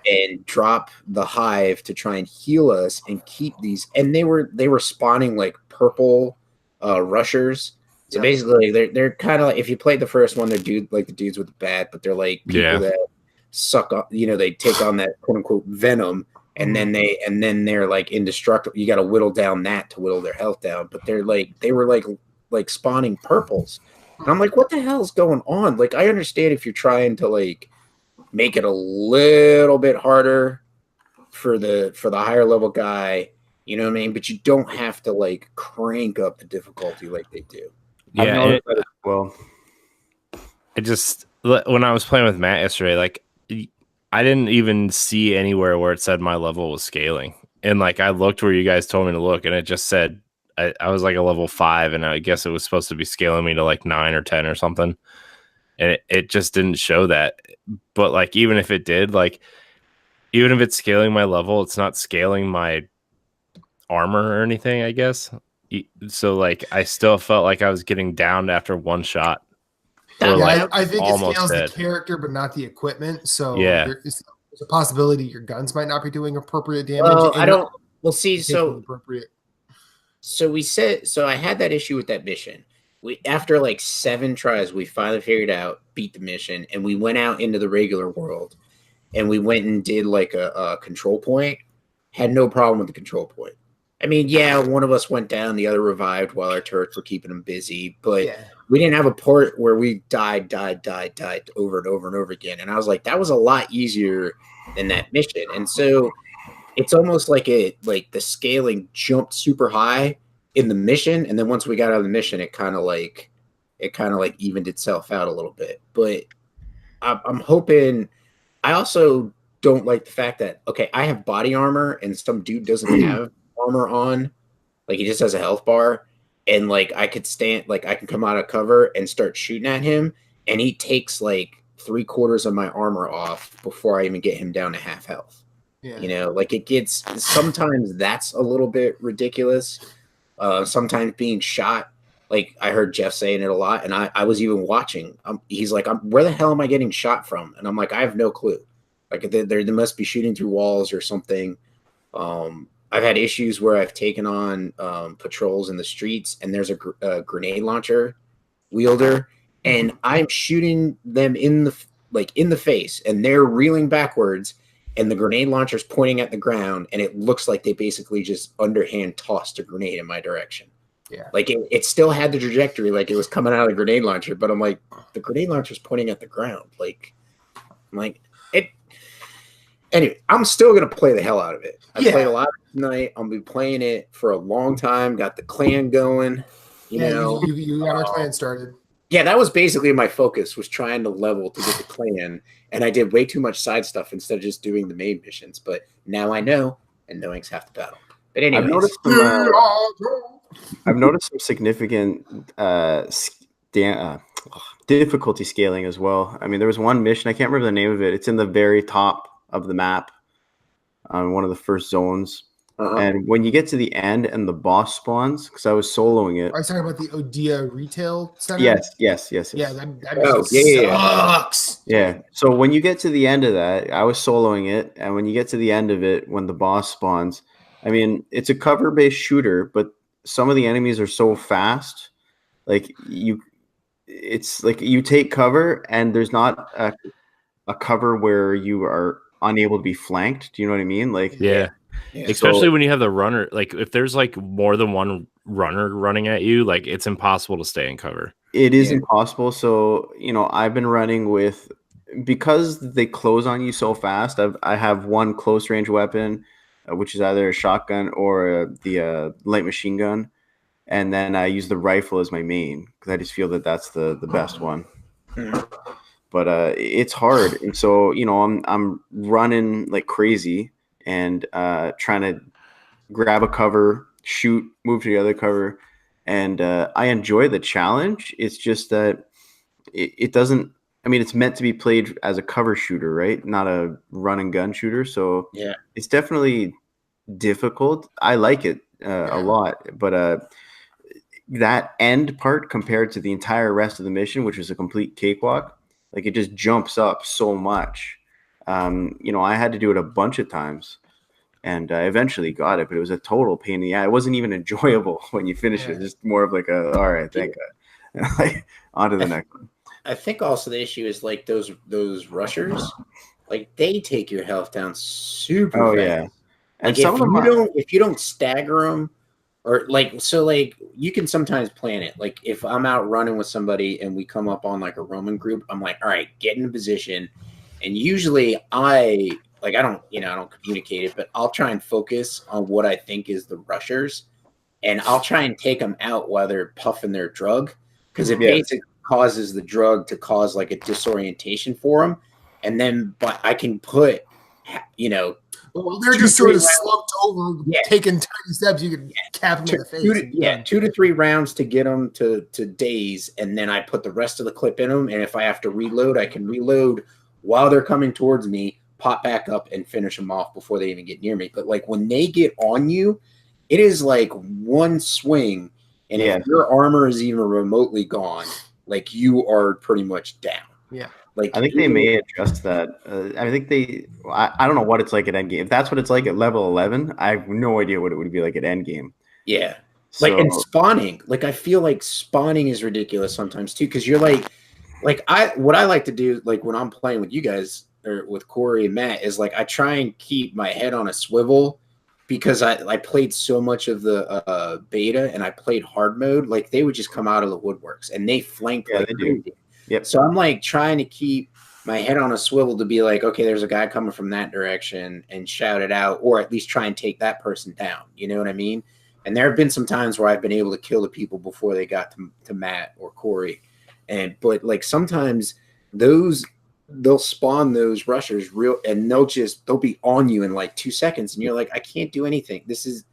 and drop the hive to try and heal us and keep these. And they were spawning like purple rushers. So basically, they're kind of like, if you played the first one, they're the dudes with the bat, but they're like people that suck up, they take on that quote unquote venom, and then they're like indestructible. You got to whittle down that to whittle their health down, but they were like spawning purples, and I'm like, what the hell is going on? Like, I understand if you're trying to like make it a little bit harder for the higher level guy, you know what I mean, but you don't have to like crank up the difficulty like they do. When I was playing with Matt yesterday, like I didn't even see anywhere where it said my level was scaling. And like I looked where you guys told me to look, and it just said I was like a level 5, and I guess it was supposed to be scaling me to like 9 or 10 or something. And it just didn't show that. But like even if it did, like even if it's scaling my level, it's not scaling my armor or anything, I guess. So like I still felt like I was getting downed after one shot. I think it scales the character, but not the equipment. So there's a possibility your guns might not be doing appropriate damage. Well, So I had that issue with that mission, after like 7 tries, we finally figured out, beat the mission, and we went out into the regular world, and we went and did like a control point. Had no problem with the control point. I mean, yeah, one of us went down, the other revived while our turrets were keeping them busy, but we didn't have a part where we died over and over and over again. And I was like, that was a lot easier than that mission. And so it's almost like the scaling jumped super high in the mission, and then once we got out of the mission, it kind of like evened itself out a little bit. But I'm hoping. I also don't like the fact that I have body armor and some dude doesn't have armor on, like he just has a health bar, and like I could stand, like I can come out of cover and start shooting at him, and he takes like 3/4 of my armor off before I even get him down to half health. You know, like it gets, sometimes that's a little bit ridiculous. Sometimes being shot, like I heard Jeff saying it a lot, and I was even watching. He's like, where the hell am I getting shot from? And I'm like, I have no clue. Like they must be shooting through walls or something. I've had issues where I've taken on patrols in the streets, and there's a grenade launcher wielder, and I'm shooting them in the face, and they're reeling backwards, and the grenade launcher's pointing at the ground, and it looks like they basically just underhand tossed a grenade in my direction. Yeah, like it still had the trajectory, like it was coming out of the grenade launcher, but I'm like, the grenade launcher's pointing at the ground. Like, I'm like, it. Anyway, I'm still gonna play the hell out of it. I played a lot tonight. I'll be playing it for a long time. Got the clan going. You know, you got our clan started. Yeah, that was basically my focus, was trying to level to get the clan, and I did way too much side stuff instead of just doing the main missions. But now I know, and knowing's half the battle. But anyway, I've noticed some significant difficulty scaling as well. I mean, there was one mission, I can't remember the name of it. It's in the very top of the map on one of the first zones. And when you get to the end and the boss spawns, because I was soloing it. Are you talking about the Odia retail center? Yes. Yeah, that sucks. Yeah. So when you get to the end of that, I was soloing it, and when you get to the end of it, when the boss spawns, I mean, it's a cover-based shooter, but some of the enemies are so fast, it's like you take cover, and there's not a cover where you are unable to be flanked. Do you know what I mean? Like, yeah. Especially when you have the runner, like if there's like more than one runner running at you, like it's impossible to stay in cover. It is impossible. So, you know, I've been running with, because they close on you so fast, I have one close range weapon, which is either a shotgun or the light machine gun. And then I use the rifle as my main, because I just feel that that's the best one. But it's hard. And so, you know, I'm running like crazy and trying to grab a cover, shoot, move to the other cover. And I enjoy the challenge. It's just that it doesn't, I mean, it's meant to be played as a cover shooter, right? Not a run and gun shooter. So it's definitely difficult. I like it a lot. But that end part compared to the entire rest of the mission, which was a complete cakewalk, like it just jumps up so much. You know, I had to do it a bunch of times, and I eventually got it, but it was a total pain in the eye. It wasn't even enjoyable when you finish it. Just more of like all right, thank God. Like, on to the next one. I think also the issue is like those rushers, like they take your health down super fast. Yeah. And like if you don't stagger them, or like, so like you can sometimes plan it. Like if I'm out running with somebody and we come up on like a Roman group, I'm like, all right, get in position. And usually I don't communicate it, but I'll try and focus on what I think is the rushers, and I'll try and take them out while they're puffing their drug, because it basically causes the drug to cause like a disorientation for them. And then, but I can put, you know, well, they're just sort of slumped over, taking tiny steps. You can cap them in the face. 2 to 3 rounds to get them to daze, and then I put the rest of the clip in them. And if I have to reload, I can reload while they're coming towards me, pop back up, and finish them off before they even get near me. But like when they get on you, it is like one swing, and if your armor is even remotely gone, like you are pretty much down. Yeah. Like I think they may adjust that. I think I don't know what it's like at endgame. If that's what it's like at level 11, I have no idea what it would be like at endgame. Yeah. Like, So and spawning. Like, I feel like spawning is ridiculous sometimes too, because you're like what I like to do, like when I'm playing with you guys or with Corey and Matt, is like I try and keep my head on a swivel because I played so much of the beta and I played hard mode. Like they would just come out of the woodworks and they flank like they crazy. do. Yep. So I'm like trying to keep my head on a swivel to be like, okay, there's a guy coming from that direction and shout it out, or at least try and take that person down. You know what I mean? And there have been some times where I've been able to kill the people before they got to Matt or Corey. But like sometimes they'll spawn those rushers and they'll be on you in like 2 seconds. And you're like, I can't do anything. This is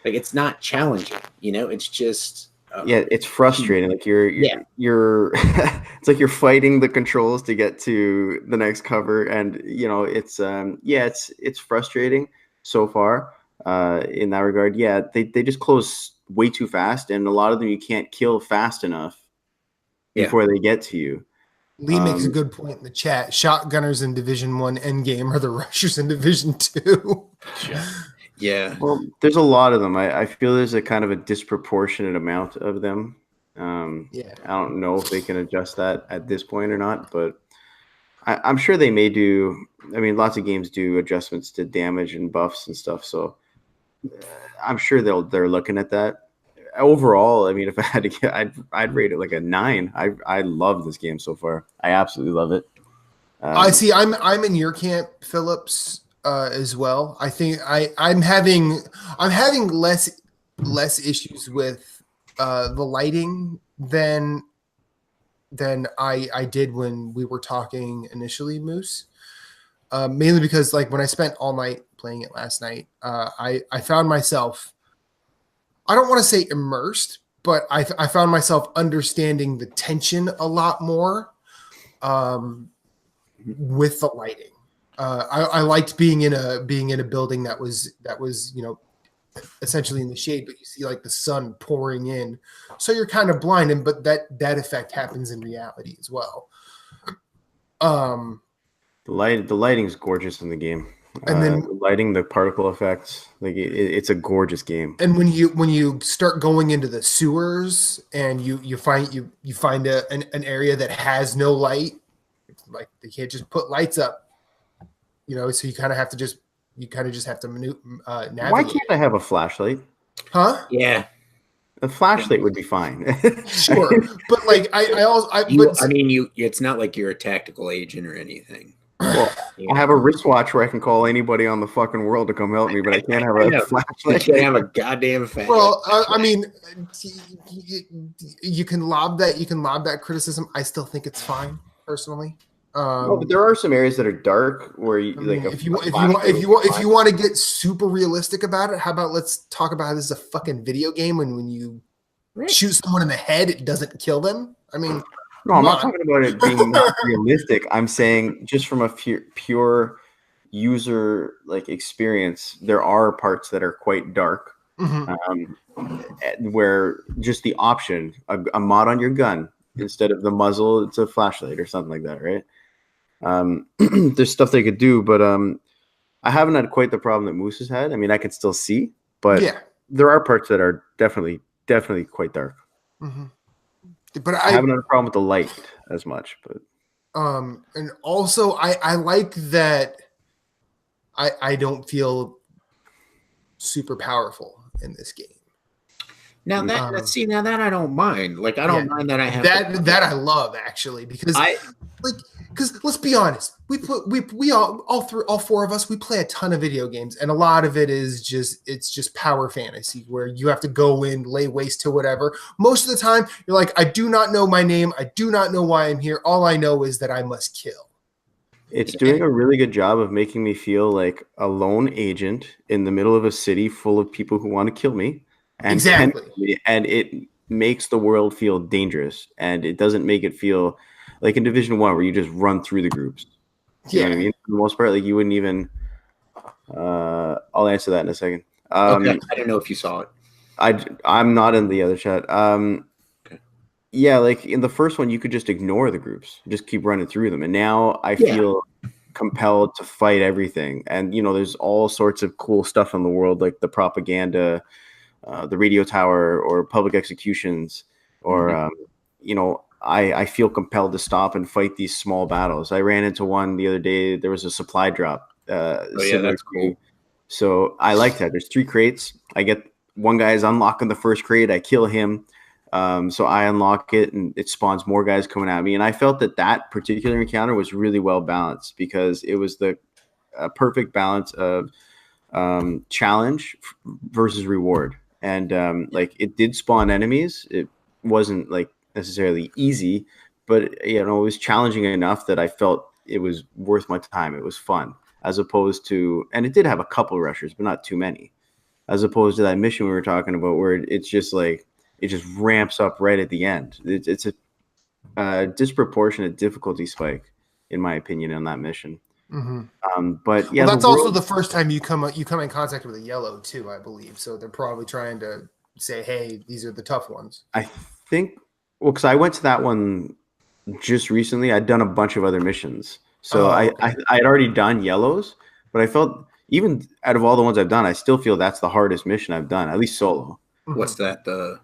like, it's not challenging, it's just, it's frustrating. Like you're it's like you're fighting the controls to get to the next cover. And it's frustrating so far. In that regard, they just close way too fast, and a lot of them you can't kill fast enough before they get to you. Lee makes a good point in the chat. Shotgunners in Division 1 endgame are the rushers in Division 2. Yeah. Well, there's a lot of them. I feel there's a kind of a disproportionate amount of them. I don't know if they can adjust that at this point or not, but I'm sure they may do. I mean, lots of games do adjustments to damage and buffs and stuff, so I'm sure they're looking at that. Overall, I mean, if I had to get, I'd rate it like a 9. I love this game so far. I absolutely love it. I see. I'm in your camp, Phillips, as well. I think I'm having less issues with the lighting than I did when we were talking initially, Moose. Mainly because like when I spent all night playing it last night, I found myself, I don't want to say immersed, but I found myself understanding the tension a lot more with the lighting. I liked being in a building that was essentially in the shade, but you see like the sun pouring in, so you're kind of blinded. But that effect happens in reality as well. The lighting's gorgeous in the game. And then the lighting, the particle effects, like it's a gorgeous game. And when you start going into the sewers and you find an area that has no light, like they can't just put lights up, so you kind of just have to navigate. Why can't I have a flashlight? Huh? Yeah. A flashlight would be fine. Sure, but like it's not like you're a tactical agent or anything. Well, I have a wristwatch where I can call anybody on the fucking world to come help me, but I can't have a flashlight. You can't have a goddamn flashlight. Well, I mean, you can lob that criticism. I still think it's fine, personally. But there are some areas that are dark where if you want to get super realistic about it, how about let's talk about how this is a fucking video game when you shoot someone in the head, it doesn't kill them. I mean. No, I'm not talking about it being not realistic. I'm saying just from a pure user experience, there are parts that are quite dark, where just the option, a mod on your gun instead of the muzzle, it's a flashlight or something like that, right? There's stuff they could do, but I haven't had quite the problem that Moose has had. I mean, I can still see, but there are parts that are definitely quite dark. Mm-hmm. But I haven't had a problem with the light as much, but and also I like that I don't feel super powerful in this game. Now that I don't mind. Like I don't mind that I have that I love actually because because let's be honest, we all four of us, we play a ton of video games, and a lot of it is just power fantasy where you have to go in, lay waste to whatever. Most of the time, you're like, I do not know my name, I do not know why I'm here. All I know is that I must kill. It's doing a really good job of making me feel like a lone agent in the middle of a city full of people who want to kill me. And exactly. And it makes the world feel dangerous, and it doesn't make it feel like in Division 1 where you just run through the groups. You know what I mean? For the most part, like you wouldn't even I'll answer that in a second. Okay. I don't know if you saw it. I'm not in the other chat. Okay. Yeah, like in the first one you could just ignore the groups, just keep running through them. And now I feel compelled to fight everything. And there's all sorts of cool stuff in the world, like the propaganda the radio tower or public executions, or I feel compelled to stop and fight these small battles. I ran into one the other day. There was a supply drop. That's cool. So I like that. There's 3 crates. I get one guy is unlocking the first crate. I kill him. So I unlock it, and it spawns more guys coming at me. And I felt that particular encounter was really well balanced, because it was the perfect balance of challenge versus reward. And it did spawn enemies. It wasn't necessarily easy, but it was challenging enough that I felt it was worth my time. It was fun, as opposed to, and it did have a couple rushers, but not too many, as opposed to that mission we were talking about, where it's just it just ramps up right at the end. It's a disproportionate difficulty spike, in my opinion, on that mission. Mm-hmm. But yeah, that's also the first time you come in contact with a yellow too, I believe. So they're probably trying to say, "Hey, these are the tough ones." I think, because I went to that one just recently. I'd done a bunch of other missions, so I had already done yellows, but I felt, even out of all the ones I've done, I still feel that's the hardest mission I've done, at least solo. What's that? The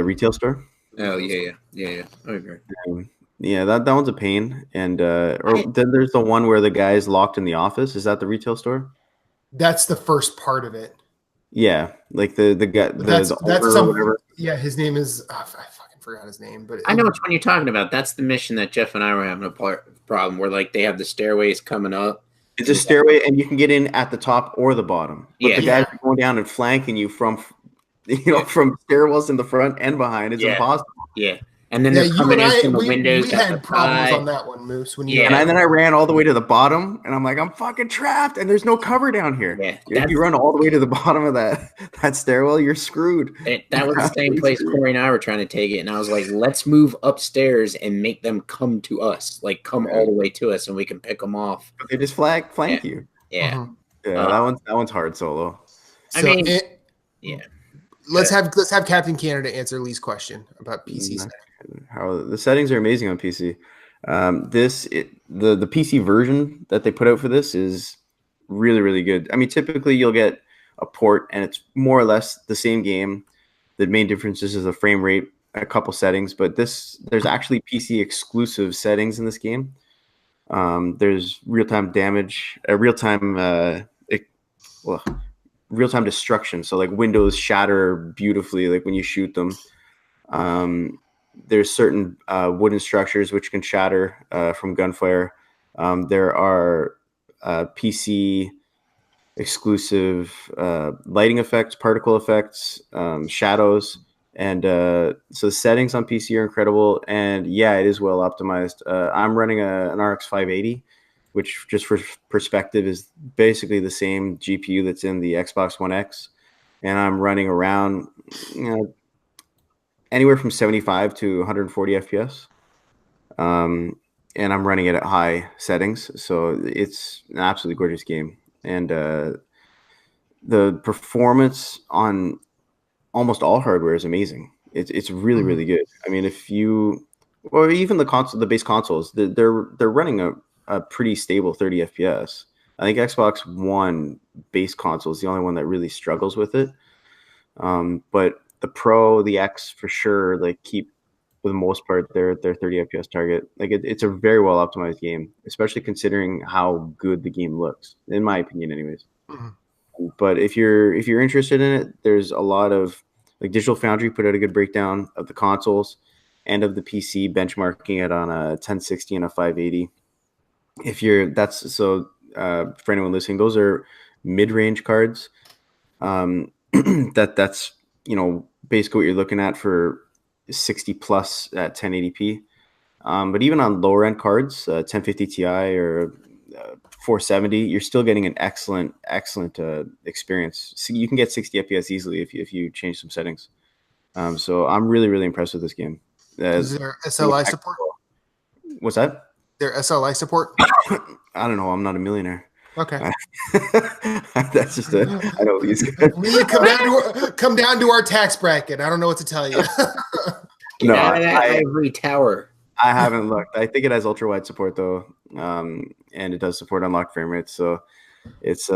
retail store. Oh yeah. I agree. Yeah, that one's a pain. And then there's the one where the guy's locked in the office. Is that the retail store? That's the first part of it. Yeah, like the guy. That's some. Yeah, his name is. I fucking forgot his name, but I know which one you're talking about. That's the mission that Jeff and I were having a problem where they have the stairways coming up. It's a stairway, and you can get in at the top or the bottom. But the guys are going down and flanking you from from stairwells in the front and behind. It's impossible. Yeah. And then they're coming in from the windows. We had problems on that one, Moose. And then I ran all the way to the bottom, and I'm like, I'm fucking trapped, and there's no cover down here. Yeah, if you run all the way to the bottom of that stairwell, you're screwed. That was the same place Corey and I were trying to take it, and I was like, let's move upstairs and make them come to us, come all the way to us, and we can pick them off. But they just flank you. Yeah. Mm-hmm. Yeah, that one's hard solo. Let's have Captain Canada answer Lee's question about PC. How the settings are amazing on PC. The PC version that they put out for this is really, really good. I mean, typically you'll get a port and it's more or less the same game. The main difference is the frame rate, a couple settings, but there's actually PC exclusive settings in this game. There's real-time damage, real-time destruction. So windows shatter beautifully, when you shoot them. There's certain wooden structures which can shatter from gunfire. There are PC exclusive lighting effects, particle effects, shadows, and so the settings on PC are incredible. And yeah, it is well optimized. I'm running an RX 580, which, just for perspective, is basically the same GPU that's in the Xbox One X, and I'm running around anywhere from 75 to 140 FPS. And I'm running it at high settings, so it's an absolutely gorgeous game. And the performance on almost all hardware is amazing. It's really, really good. I mean, even the base consoles, they're running a pretty stable 30 FPS. I think Xbox One base console is the only one that really struggles with it. But the Pro, the X for sure, keep, for the most part, their 30 FPS target. It's a very well optimized game, especially considering how good the game looks, in my opinion, anyways. Mm-hmm. But if you're interested in it, there's a lot of Digital Foundry put out a good breakdown of the consoles and of the PC, benchmarking it on a 1060 and a 580. For anyone listening, those are mid-range cards. That's basically what you're looking at for 60 plus at 1080p. But even on lower end cards, 1050 Ti or 470, you're still getting an excellent experience. So you can get 60 FPS easily if you change some settings. So I'm really, really impressed with this game. Is there SLI support? What's that? There SLI support? I don't know. I'm not a millionaire. Okay. That's just I know these guys. We come down to our tax bracket. I don't know what to tell you. No, ivory tower. I haven't looked. I think it has ultra wide support though, and it does support unlocked frame rates. So it's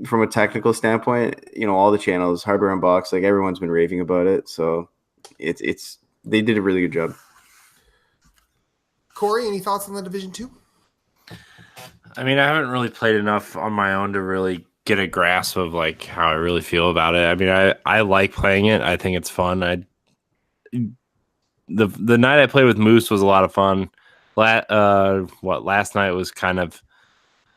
from a technical standpoint, all the channels, Hardware Unboxed, like everyone's been raving about it. So it's they did a really good job. Corey, any thoughts on the Division 2? I mean, I haven't really played enough on my own to really get a grasp of like how I really feel about it. I mean, I like playing it. I think it's fun. The night I played with Moose was a lot of fun. Last night was kind of,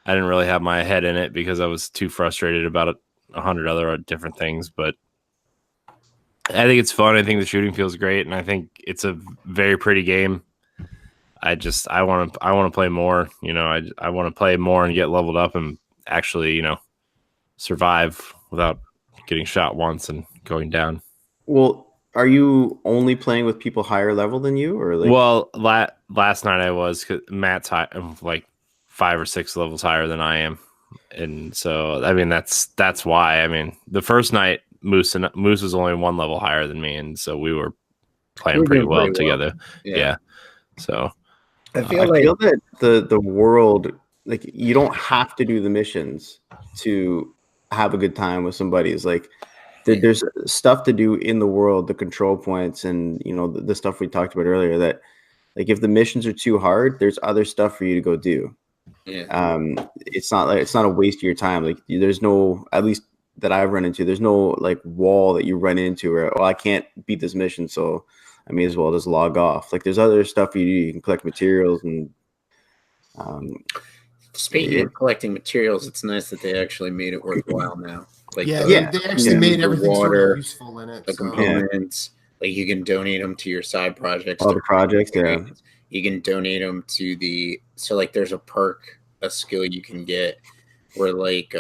I didn't really have my head in it because I was too frustrated about 100 other different things. But I think it's fun. I think the shooting feels great, and I think it's a very pretty game. I want to play more. I want to play more and get leveled up and actually, survive without getting shot once and going down. Well, are you only playing with people higher level than you, or like? Well, last night I was, 'cause Matt's high, like 5 or 6 levels higher than I am, and so I mean that's why. I mean, the first night Moose was only 1 level higher than me, and so we were playing pretty well together. Yeah. So I feel that the world, like, you don't have to do the missions to have a good time with somebody. It's like there's stuff to do in the world, the control points, and the stuff we talked about earlier. That, like, if the missions are too hard, there's other stuff for you to go do. Yeah. It's not a waste of your time. Like, there's no, at least that I've run into, there's no like wall that you run into where, I can't beat this mission, so I may as well just log off. Like, there's other stuff you do. You can collect materials and. Speaking of collecting materials, it's nice that they actually made it worthwhile now. Like, they actually made everything sort of useful in it. The components, like, you can donate them to your side projects. All the projects, yeah. You can donate them to there's a perk, a skill you can get where, like,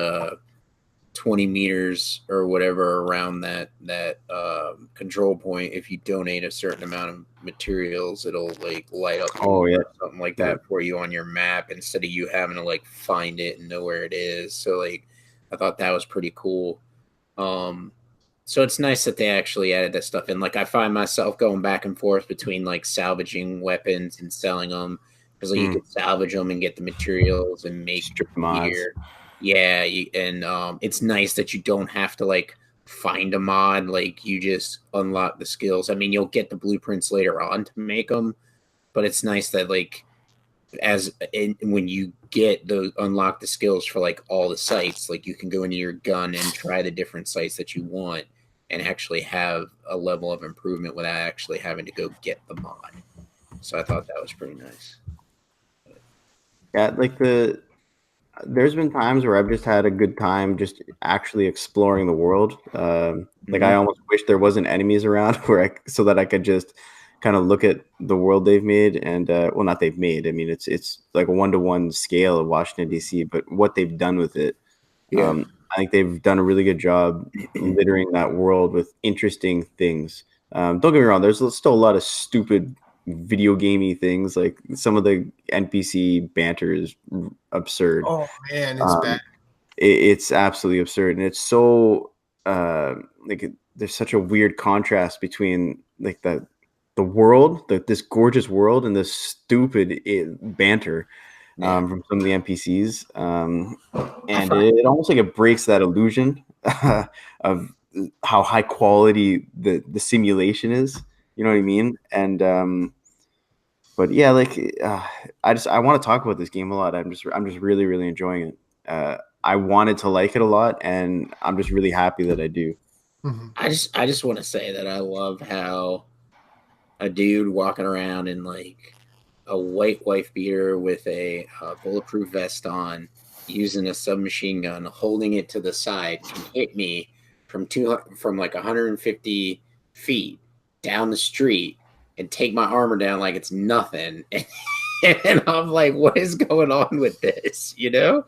20 meters or whatever around that control point, if you donate a certain amount of materials, it'll like light up something like that for you on your map instead of you having to like find it and know where it is. So like I thought that was pretty cool. So it's nice that they actually added that stuff in. Like, I find myself going back and forth between like salvaging weapons and selling them, because like you can salvage them and get the materials and make gear. Yeah, it's nice that you don't have to like find a mod. Like, you just unlock the skills. I mean, you'll get the blueprints later on to make them, but it's nice that like when you get unlock the skills for like all the sites, like you can go into your gun and try the different sites that you want and actually have a level of improvement without actually having to go get the mod. So I thought that was pretty nice. Yeah, like there's been times where I've just had a good time just actually exploring the world. Like, I almost wish there wasn't enemies around so that I could just kind of look at the world they've made, and not they've made. I mean, it's like a 1-to-1 scale of Washington D.C., but what they've done with it, I think they've done a really good job littering that world with interesting things. Don't get me wrong, there's still a lot of stupid video gamey things. Like, some of the NPC banter is absurd. Oh man, it's bad. It's absolutely absurd, and it's so there's such a weird contrast between like the world, this gorgeous world, and this stupid banter from some of the NPCs, and it almost like it breaks that illusion of how high quality the simulation is. You know what I mean? And but yeah, like I want to talk about this game a lot. I'm just really, really enjoying it. I wanted to like it a lot, and I'm just really happy that I do. Mm-hmm. I just want to say that I love how a dude walking around in like a white wife beater with a bulletproof vest on, using a submachine gun, holding it to the side, can hit me from like 150 feet down the street and take my armor down like it's nothing. And I'm like, what is going on with this? You know,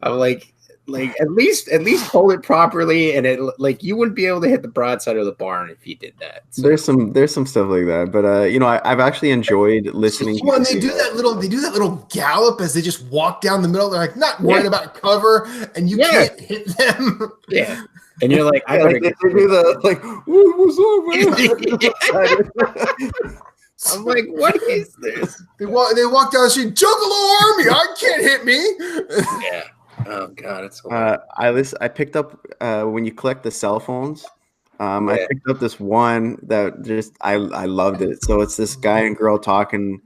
I'm like at least hold it properly, and it like you wouldn't be able to hit the broadside of the barn if you did that. So. There's some stuff like that, but I've actually enjoyed listening. Well, they do that little gallop as they just walk down the middle. They're like not worried about cover, and you can't hit them. Yeah. And you're like, I gotta get do the like, what's up, man? I'm like, what is this? They walk down the street, Juggalo Army, I can't hit me. Yeah. Oh god, it's I picked up when you collect the cell phones. I picked up this one that just I loved it. So it's this guy and girl talking,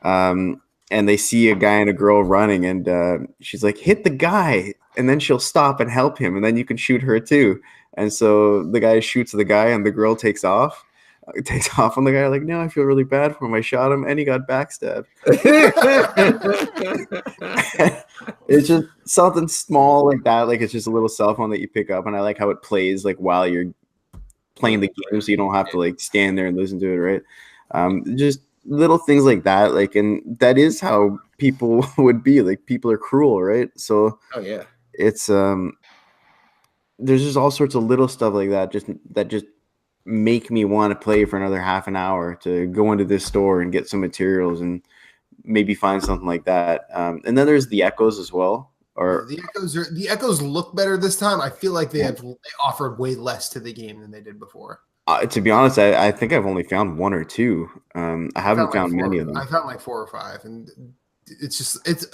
and they see a guy and a girl running, and she's like, "Hit the guy," and then she'll stop and help him, and then you can shoot her too. And so the guy shoots the guy, and the girl takes off. On the guy, like, no, I feel really bad for him. I shot him, and he got backstabbed. It's just something small like that. Like, it's just a little cell phone that you pick up, and I like how it plays like while you're playing the game, so you don't have to like stand there and listen to it, right? Just little things like that, like, and that is how people would be. Like, people are cruel, right? So, it's there's just all sorts of little stuff like that, just make me want to play for another half an hour to go into this store and get some materials and maybe find something like that. And then there's the echoes as well. Or the echoes look better this time. I feel like they offered way less to the game than they did before. To be honest, I think I've only found one or two. I haven't found many of them. I found like 4 or 5, and it's just it's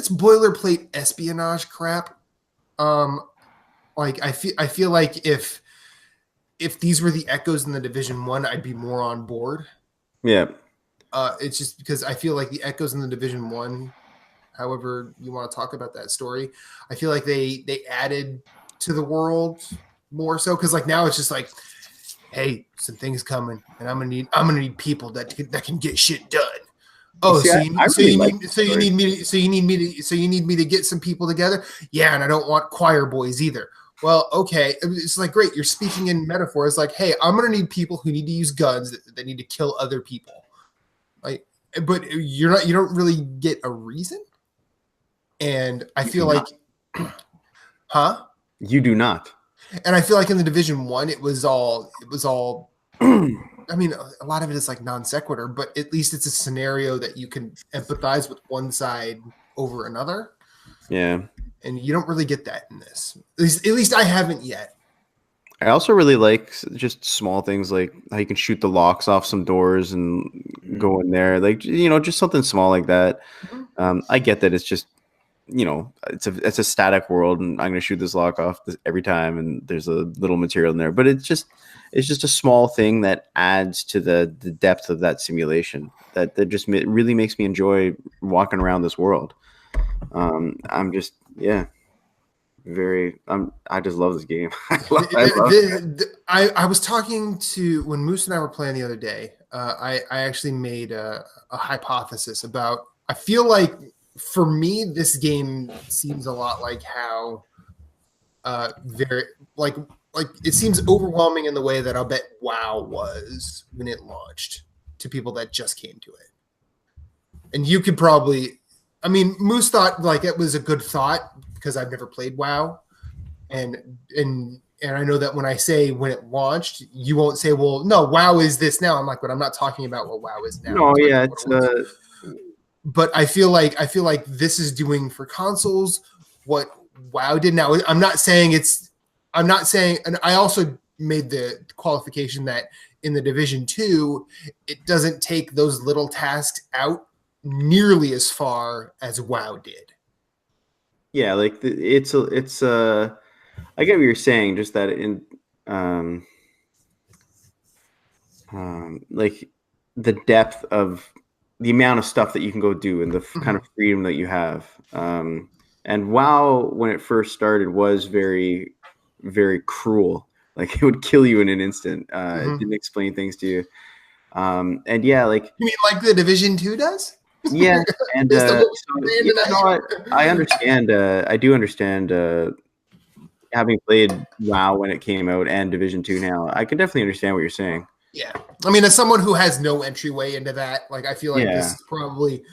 boilerplate espionage crap. Like I feel like if these were the echoes in the Division 1, I'd be more on board. Yeah. It's just because I feel like the echoes in the Division 1, however you want to talk about that story, I feel like they added to the world more so, because like now it's just like, hey, some things coming, and I'm gonna need people that can get shit done. Oh, you need me to get some people together? Yeah, and I don't want choir boys either. Well, okay, it's like, great, you're speaking in metaphors. Like, hey, I'm gonna need people who need to use guns that need to kill other people. Like, but you don't really get a reason. And I feel like, You do not. And I feel like in the Division 1, it was all. I mean, a lot of it is like non sequitur, but at least it's a scenario that you can empathize with one side over another. Yeah. And you don't really get that in this. At least I haven't yet. I also really like just small things like how you can shoot the locks off some doors and go in there. Like, just something small like that. I get that it's just, it's a static world, and I'm going to shoot this lock off every time, and there's a little material in there. But it's just a small thing that adds to the depth of that simulation that just really makes me enjoy walking around this world. I just love this game. I was talking to, when Moose and I were playing the other day, I actually made a hypothesis about, I feel like for me, this game seems a lot like how it seems overwhelming in the way that I'll bet WoW was when it launched to people that just came to it. And you could probably, I mean, Moose thought like it was a good thought because I've never played WoW. And I know that when I say when it launched, you won't say, well, no, WoW is this now. I'm like, but I'm not talking about what WoW is now. No, yeah, but I feel like this is doing for consoles what WoW did. Now, I'm not saying, and I also made the qualification that in the Division 2, it doesn't take those little tasks out nearly as far as WoW did. Yeah, like it's I get what you're saying, just that in like the depth of the amount of stuff that you can go do and the kind of freedom that you have. And WoW, when it first started, was very, very cruel. Like, it would kill you in an instant. It didn't explain things to you. And yeah, like, you mean like the Division 2 does? Yeah, and I understand. I do understand. Having played WoW when it came out and Division 2 now, I can definitely understand what you're saying. Yeah, I mean, as someone who has no entryway into that, like, I feel like this is probably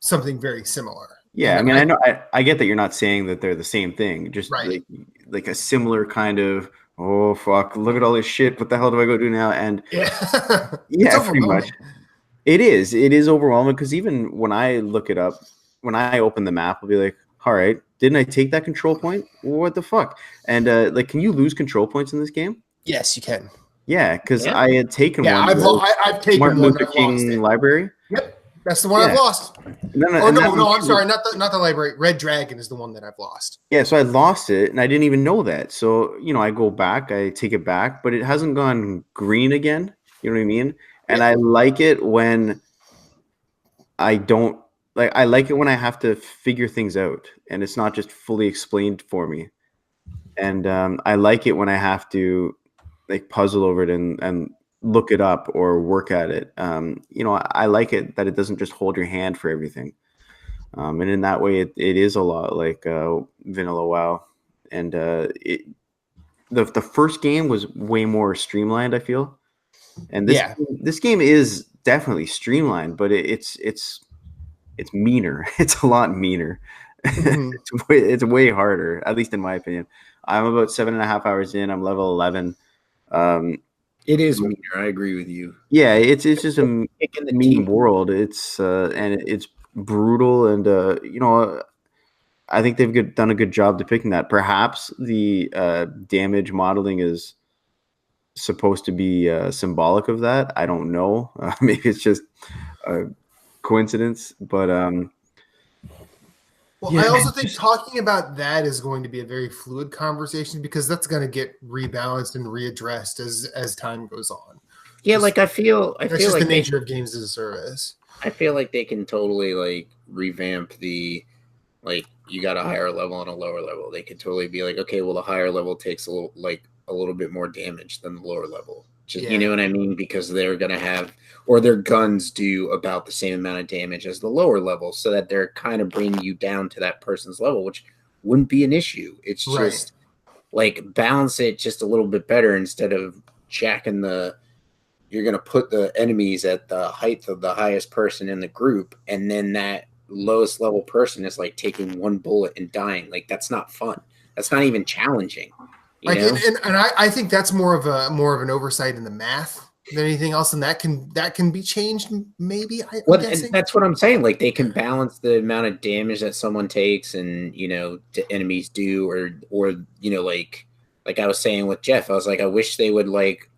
something very similar. Yeah, I mean, I know, I get that you're not saying that they're the same thing, just right. like a similar kind of, oh fuck, look at all this shit. What the hell do I go do now? And yeah, pretty much. It is overwhelming, because even when I look it up, when I open the map, I'll be like, all right, didn't I take that control point? What the fuck? And like, can you lose control points in this game? Yes, you can. Yeah, because I had taken one. I've taken Martin one. Luther King Library. Yep. That's the one I've lost. No, I'm sorry, not the library. Red Dragon is the one that I've lost. Yeah, so I lost it, and I didn't even know that. So, I go back, I take it back, but it hasn't gone green again. You know what I mean? And I like it when I don't I like it when I have to figure things out, and it's not just fully explained for me. And I like it when I have to puzzle over it and look it up or work at it. I like it that it doesn't just hold your hand for everything. And in that way, it is a lot like Vanilla WoW. And the first game was way more streamlined, I feel. And this game is definitely streamlined, but it's meaner. It's a lot meaner. Mm-hmm. It's way harder, at least in my opinion. I'm about 7.5 hours in. I'm level 11. It is meaner. I agree with you. Yeah, it's just a mean world. It's and it's brutal, and I think they've done a good job depicting that. Perhaps the damage modeling is supposed to be symbolic of that. I don't know. Maybe it's just a coincidence, but I also think talking about that is going to be a very fluid conversation because that's going to get rebalanced and readdressed as time goes on. Yeah, I feel that's just the nature of games as a service. I feel like they can totally revamp the you got a higher level and a lower level. They could totally be okay, well, the higher level takes a little bit more damage than the lower level. You know what I mean? Because they're going to have, or their guns do about the same amount of damage as the lower level, so that they're kind of bringing you down to that person's level, which wouldn't be an issue. It's just balance it just a little bit better instead of jacking you're going to put the enemies at the height of the highest person in the group. And then that lowest level person is taking one bullet and dying. That's not fun. That's not even challenging. And I think that's more of an oversight in the math than anything else, and that can be changed maybe. That's what I'm saying. They can balance the amount of damage that someone takes, and enemies do, or like I was saying with Jeff, I was I wish they would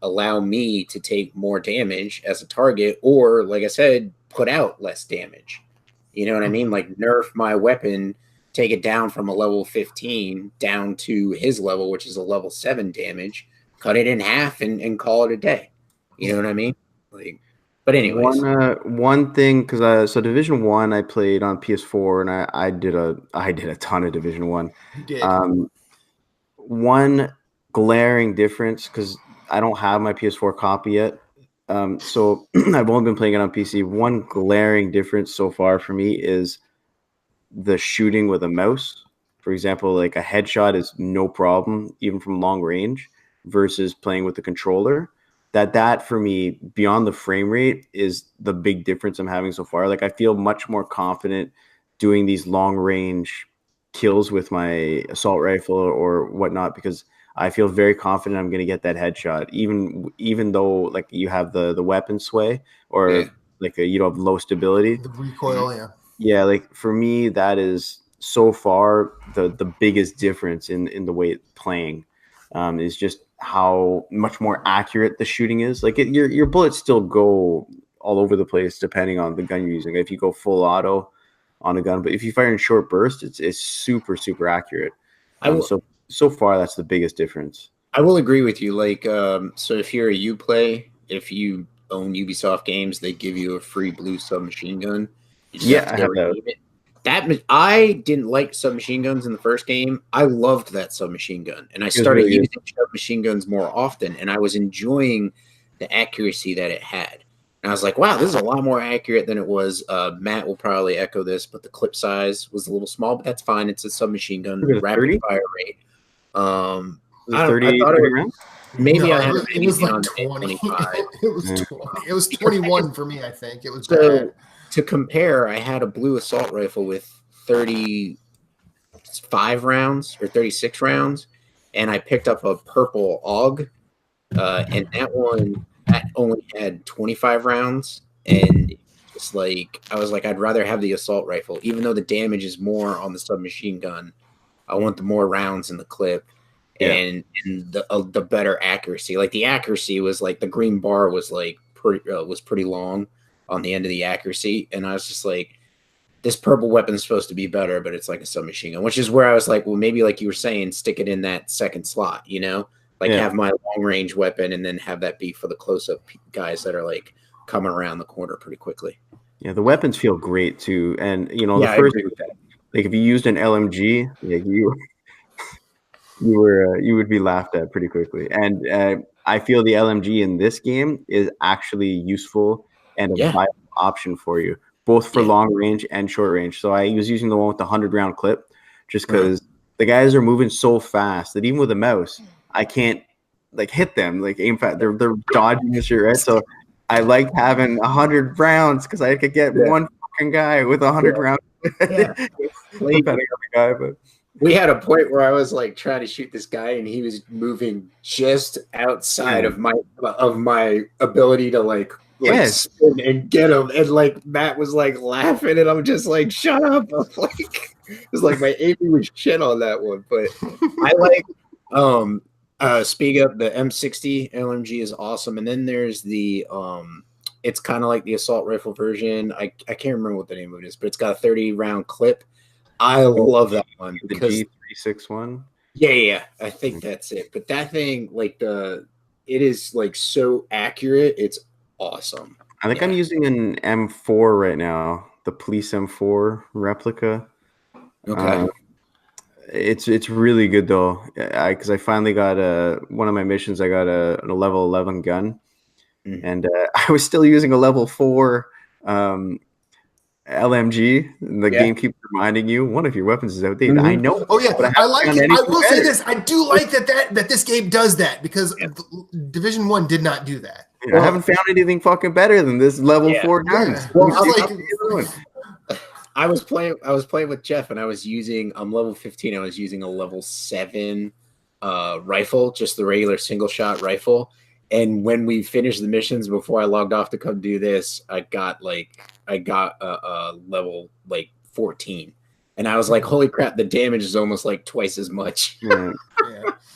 allow me to take more damage as a target, or like I said, put out less damage. You know what I mean? Nerf my weapon. Take it down from a level 15 down to his level, which is a level 7 damage, cut it in half and call it a day. You know what I mean? But anyways. One thing, because so Division 1 I played on PS4, and I did a ton of Division 1. You did. One glaring difference, because I don't have my PS4 copy yet. So I've only been playing it on PC. One glaring difference so far for me is the shooting with a mouse. For example, a headshot is no problem even from long range versus playing with the controller. That for me, beyond the frame rate, is the big difference I'm having so far. I feel much more confident doing these long range kills with my assault rifle or whatnot, because I feel very confident I'm going to get that headshot, even though you have the weapon sway, or you have low stability, the recoil. Yeah, for me, that is so far the biggest difference in the way it's playing, is just how much more accurate the shooting is. Your bullets still go all over the place depending on the gun you're using. If you go full auto on a gun, but if you fire in short bursts, it's super, super accurate. So far, that's the biggest difference. I will agree with you. So if you're a Uplay, if you own Ubisoft games, they give you a free blue submachine gun. I have that. I didn't like submachine guns in the first game. I loved that submachine gun, and I started using submachine guns more often, and I was enjoying the accuracy that it had. And I was like, wow, this is a lot more accurate than it was. Matt will probably echo this, but the clip size was a little small, but that's fine. It's a submachine gun, rapid fire rate. 30 rounds? Maybe I had it was 20. It was 21 for me, I think. It was bad. To compare, I had a blue assault rifle with 35 rounds or 36 rounds, and I picked up a purple AUG, and that only had 25 rounds. And it's I was I'd rather have the assault rifle, even though the damage is more on the submachine gun. I want the more rounds in the clip, and the better accuracy. The accuracy was the green bar was pretty long. on the end of the accuracy, and I was just like, this purple weapon's supposed to be better, but it's like a submachine gun, which is where I was like, well, maybe like you were saying, stick it in that second slot, you know, like have my long range weapon and then have that be for the close up guys that are like coming around the corner pretty quickly. Yeah, the weapons feel great too, and you know the first, like if you used an LMG, like you would be laughed at pretty quickly. And I feel the LMG in this game is actually useful and a viable option for you, both for long range and short range. So I was using the one with the 100-round clip just because the guys are moving so fast that even with a mouse, I can't like hit them, like aim fast. They're dodging and shit, right? So I liked having 100 rounds because I could get one fucking guy with 100 rounds. Depending on the guy, but we had a point where I was like trying to shoot this guy, and he was moving just outside of my ability to like spin and get him. And like Matt was like laughing, and I'm just like, shut up. I'm like, it's like my aiming was shit on that one. But I like speak up, the M60 LMG is awesome. And then there's the it's kind of like the assault rifle version. I can't remember what the name of it is, but it's got a 30-round clip. I love that one because the G361. Yeah, I think that's it. But that thing, like it is like so accurate. It's awesome. I think I'm using an M4 right now, the Police M4 replica. Okay. It's really good though, because I finally got one of my missions. I got a level 11 gun, and I was still using a level 4 LMG. And the game keeps reminding you one of your weapons is outdated. I know. Oh yeah, I like it. I will say this: I do like that this game does that because Division 1 did not do that. I haven't found anything fucking better than this level 4 gun. Well, I was playing with Jeff, and I was using level 15. I was using a level 7 rifle, just the regular single shot rifle. And when we finished the missions, before I logged off to come do this, I got a level like 14, and I was like, "Holy crap! The damage is almost like twice as much." Yeah.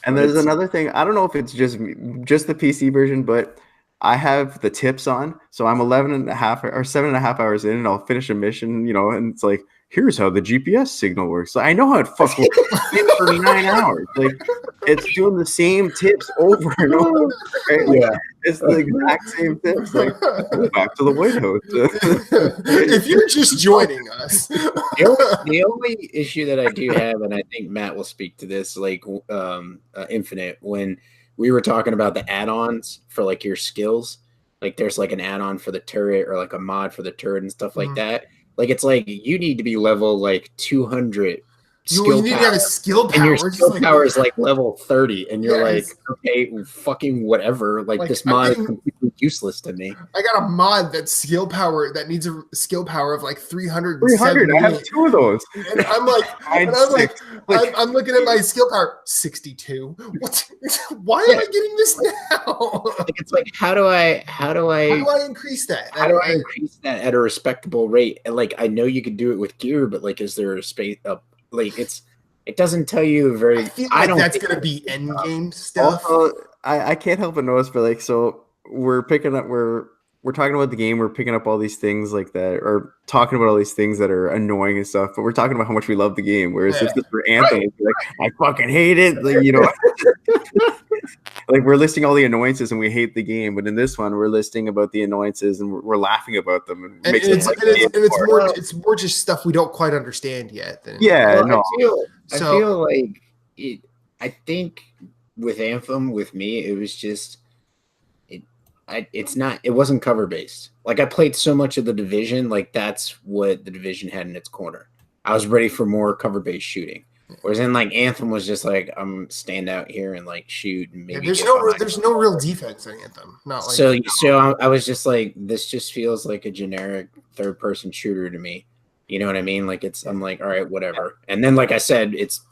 And there's another thing. I don't know if it's just the PC version, but I have the tips on, so I'm 11.5 or 7.5 hours in, and I'll finish a mission, you know, and it's like, here's how the GPS signal works. So I know how it fucking works for 9 hours. Like, it's doing the same tips over and over. Right? Yeah, it's the exact same tips. Like, go back to the White House. If you're just joining us, the only issue that I do have, and I think Matt will speak to this, like Infinite, when we were talking about the add-ons for like your skills, like there's like an add-on for the turret or like a mod for the turret and stuff like that. Like it's like you need to be level like 200 you need to have a skill power. And your skill power is like level 30, and you're like, okay, fucking whatever. Like this mod is completely useless to me. I got a mod that skill power that needs a skill power of like 300. 300. I have 2 of those. And I'm looking at my skill power 62. Why am I getting this now? It's like how do I increase that? How do I increase that at a respectable rate? And like I know you could do it with gear, but like is there a space up? Like it doesn't tell you very. I feel like that's gonna be end game stuff. Also, I can't help but notice, but like so we're talking about the game. We're picking up all these things like that, or talking about all these things that are annoying and stuff. But we're talking about how much we love the game. Whereas if this were Anthem, it'd be like I fucking hate it. Like, you know, like we're listing all the annoyances and we hate the game. But in this one, we're listing about the annoyances and we're laughing about them. And it's more just stuff we don't quite understand yet. I feel like it. I think with Anthem, with me, it was just. It wasn't cover based. Like I played so much of the Division, like that's what the Division had in its corner. I was ready for more cover based shooting. Whereas in like Anthem was just like I'm stand out here and like shoot. And maybe there's no real defense in Anthem. Not like so I was just like this just feels like a generic third person shooter to me. You know what I mean? Like I'm like all right, whatever. And then like I said, it's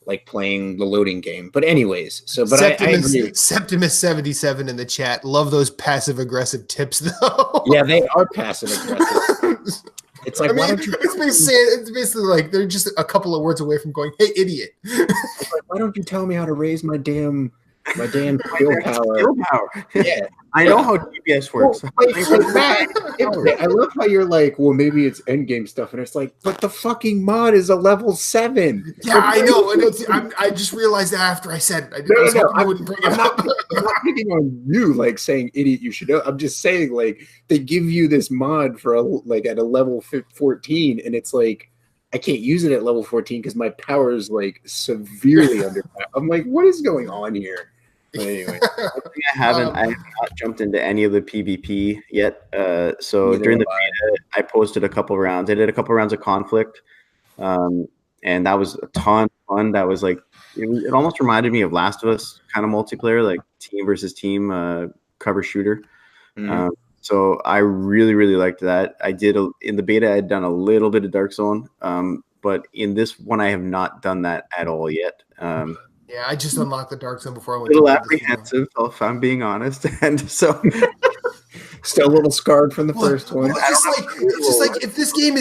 like playing the loading game. But anyways, Septimus 77 in the chat. Love those passive aggressive tips though. Yeah, they are passive aggressive. It's like it's basically like they're just a couple of words away from going, "Hey, idiot!" Like, why don't you tell me how to raise my damn My damn skill power. Yeah, I know how DPS works. I love how you're like, well, maybe it's endgame stuff, and it's like, but the fucking mod is a level 7. Yeah, I know. And I just realized that after I said it. I was hoping you wouldn't bring it up. I'm not picking on you, like saying idiot. You should know. I'm just saying, like, they give you this mod for at a level 14, and it's like, I can't use it at level 14 because my power is like severely under. I'm like, what is going on here? But anyway, I have not jumped into any of the PvP yet. So during the beta, I posted a couple rounds. I did a couple rounds of conflict, and that was a ton of fun. That was like it almost reminded me of Last of Us kind of multiplayer, like team versus team cover shooter. So I really, really liked that. I did in the beta. I had done a little bit of Dark Zone, but in this one, I have not done that at all yet. Yeah, I just unlocked the Dark Zone before I went. A little apprehensive, if I'm being honest, and so still a little scarred from the first one. It's just like if this game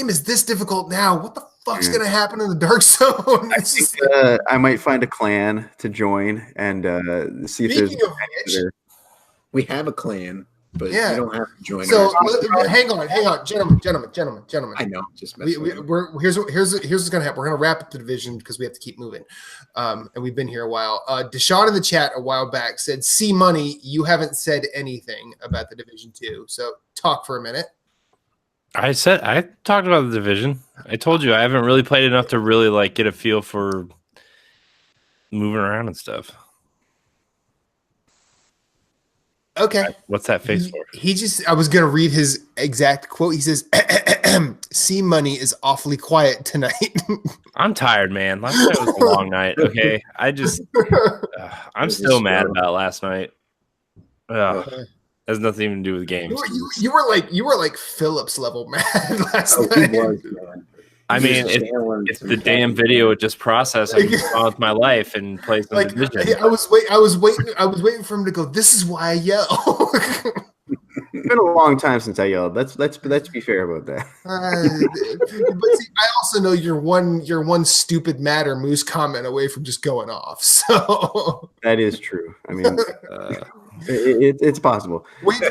is this difficult now, what the fuck's gonna happen in the Dark Zone? I think I might find a clan to join and see if there's. We have a clan. But you don't have to join. So hang on, gentlemen. I know, just here's what's gonna happen. We're gonna wrap up the division because we have to keep moving, and we've been here a while. Deshaun in the chat a while back said, "See money, you haven't said anything about the Division 2. So talk for a minute." I talked about the division. I told you I haven't really played enough to really like get a feel for moving around and stuff. Okay. What's that face for? I was going to read his exact quote. He says, "C Money is awfully quiet tonight." I'm tired, man. Last night was a long night. Okay. I'm still mad about last night. Has nothing even to do with games. You were like Phillips level mad last night. I mean, it's the damn video it just processing with my life and plays on the division. I was waiting for him to go, "This is why I yell." It's been a long time since I yelled. Let's be fair about that. But see, I also know you're one stupid Matt or Moose comment away from just going off. So that is true. I mean, it's possible. Wait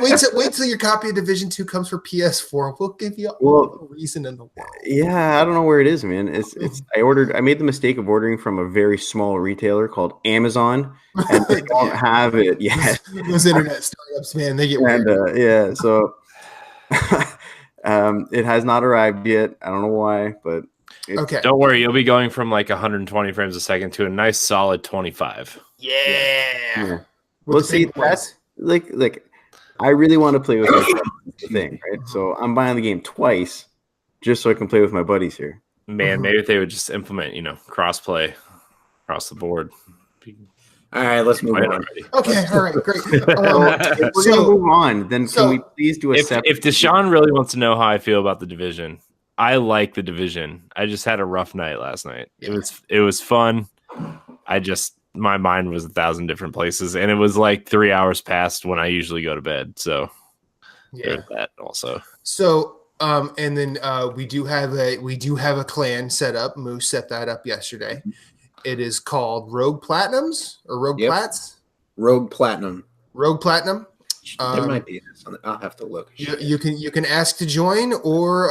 till your copy of Division 2 comes for PS4. We'll give you all the reason in the world. Yeah, I don't know where it is, man. I made the mistake of ordering from a very small retailer called Amazon, and they don't have it yet. Those internet startups, man, they get weird. So it has not arrived yet. I don't know why, but okay. Don't worry, you'll be going from like 120 frames a second to a nice solid 25. Yeah. Well, see, that's like I really want to play with my thing, right? So I'm buying the game twice just so I can play with my buddies here. Man, maybe if they would just implement, crossplay across the board. All right, let's move on. Okay, all right, great. If we're gonna move on, then can we please do a separate? If Deshaun really wants to know how I feel about the division, I like the division. I just had a rough night last night. Yeah. It was fun. My mind was 1,000 different places, and it was like 3 hours past when I usually go to bed. So there's that also. So and then we do have a clan set up. Moose set that up yesterday. It is called Rogue Platinums or Rogue Plats. Rogue Platinum. Rogue Platinum. There might be something. I'll have to look. You can ask to join, or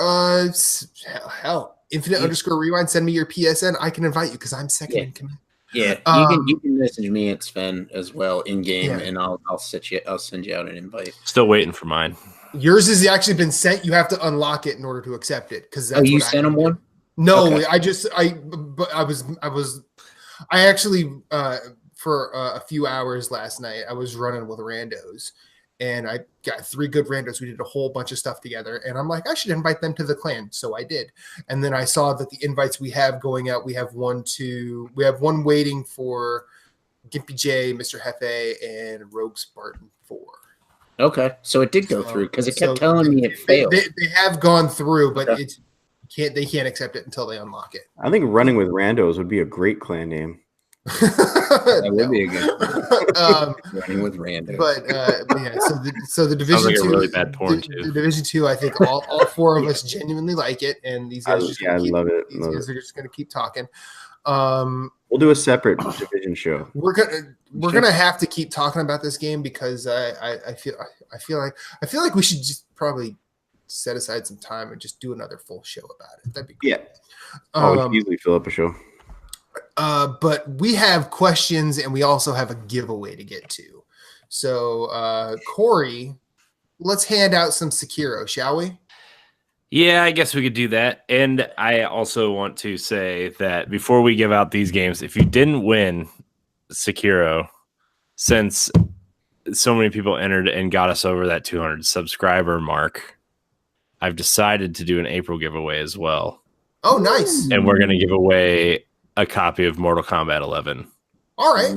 hell, Infinite_Rewind. Send me your PSN. I can invite you because I'm second in command. Yeah, you can message me at Sven as well in game, and I'll send you out an invite. Still waiting for mine. Yours has actually been sent. You have to unlock it in order to accept it. Because you sent him one? No, okay. I actually for a few hours last night I was running with randos. And I got 3 good randos. We did a whole bunch of stuff together. And I'm like, I should invite them to the clan. So I did. And then I saw that the invites we have going out, we have one waiting for Gimpy J, Mr. Hefe, and Rogue Spartan 4. Okay. So it did go through because it kept telling me it failed. They have gone through, but they can't accept it until they unlock it. I think Running with Randos would be a great clan name. That would be a good Running with Randos. But so the Division like 2, a really bad porn too. The Division 2, I think all 4 of us genuinely like it, and these guys I love it. These guys are just going to keep talking. We'll do a separate division show. We're gonna have to keep talking about this game because I feel like we should just probably set aside some time and just do another full show about it. That'd be cool. Yeah. We could easily fill up a show. But we have questions and we also have a giveaway to get to. So Corey, let's hand out some Sekiro, shall we? Yeah, I guess we could do that. And I also want to say that before we give out these games, if you didn't win Sekiro, since so many people entered and got us over that 200 subscriber mark, I've decided to do an April giveaway as well. Oh, nice. And we're going to give away a copy of Mortal Kombat 11. All right.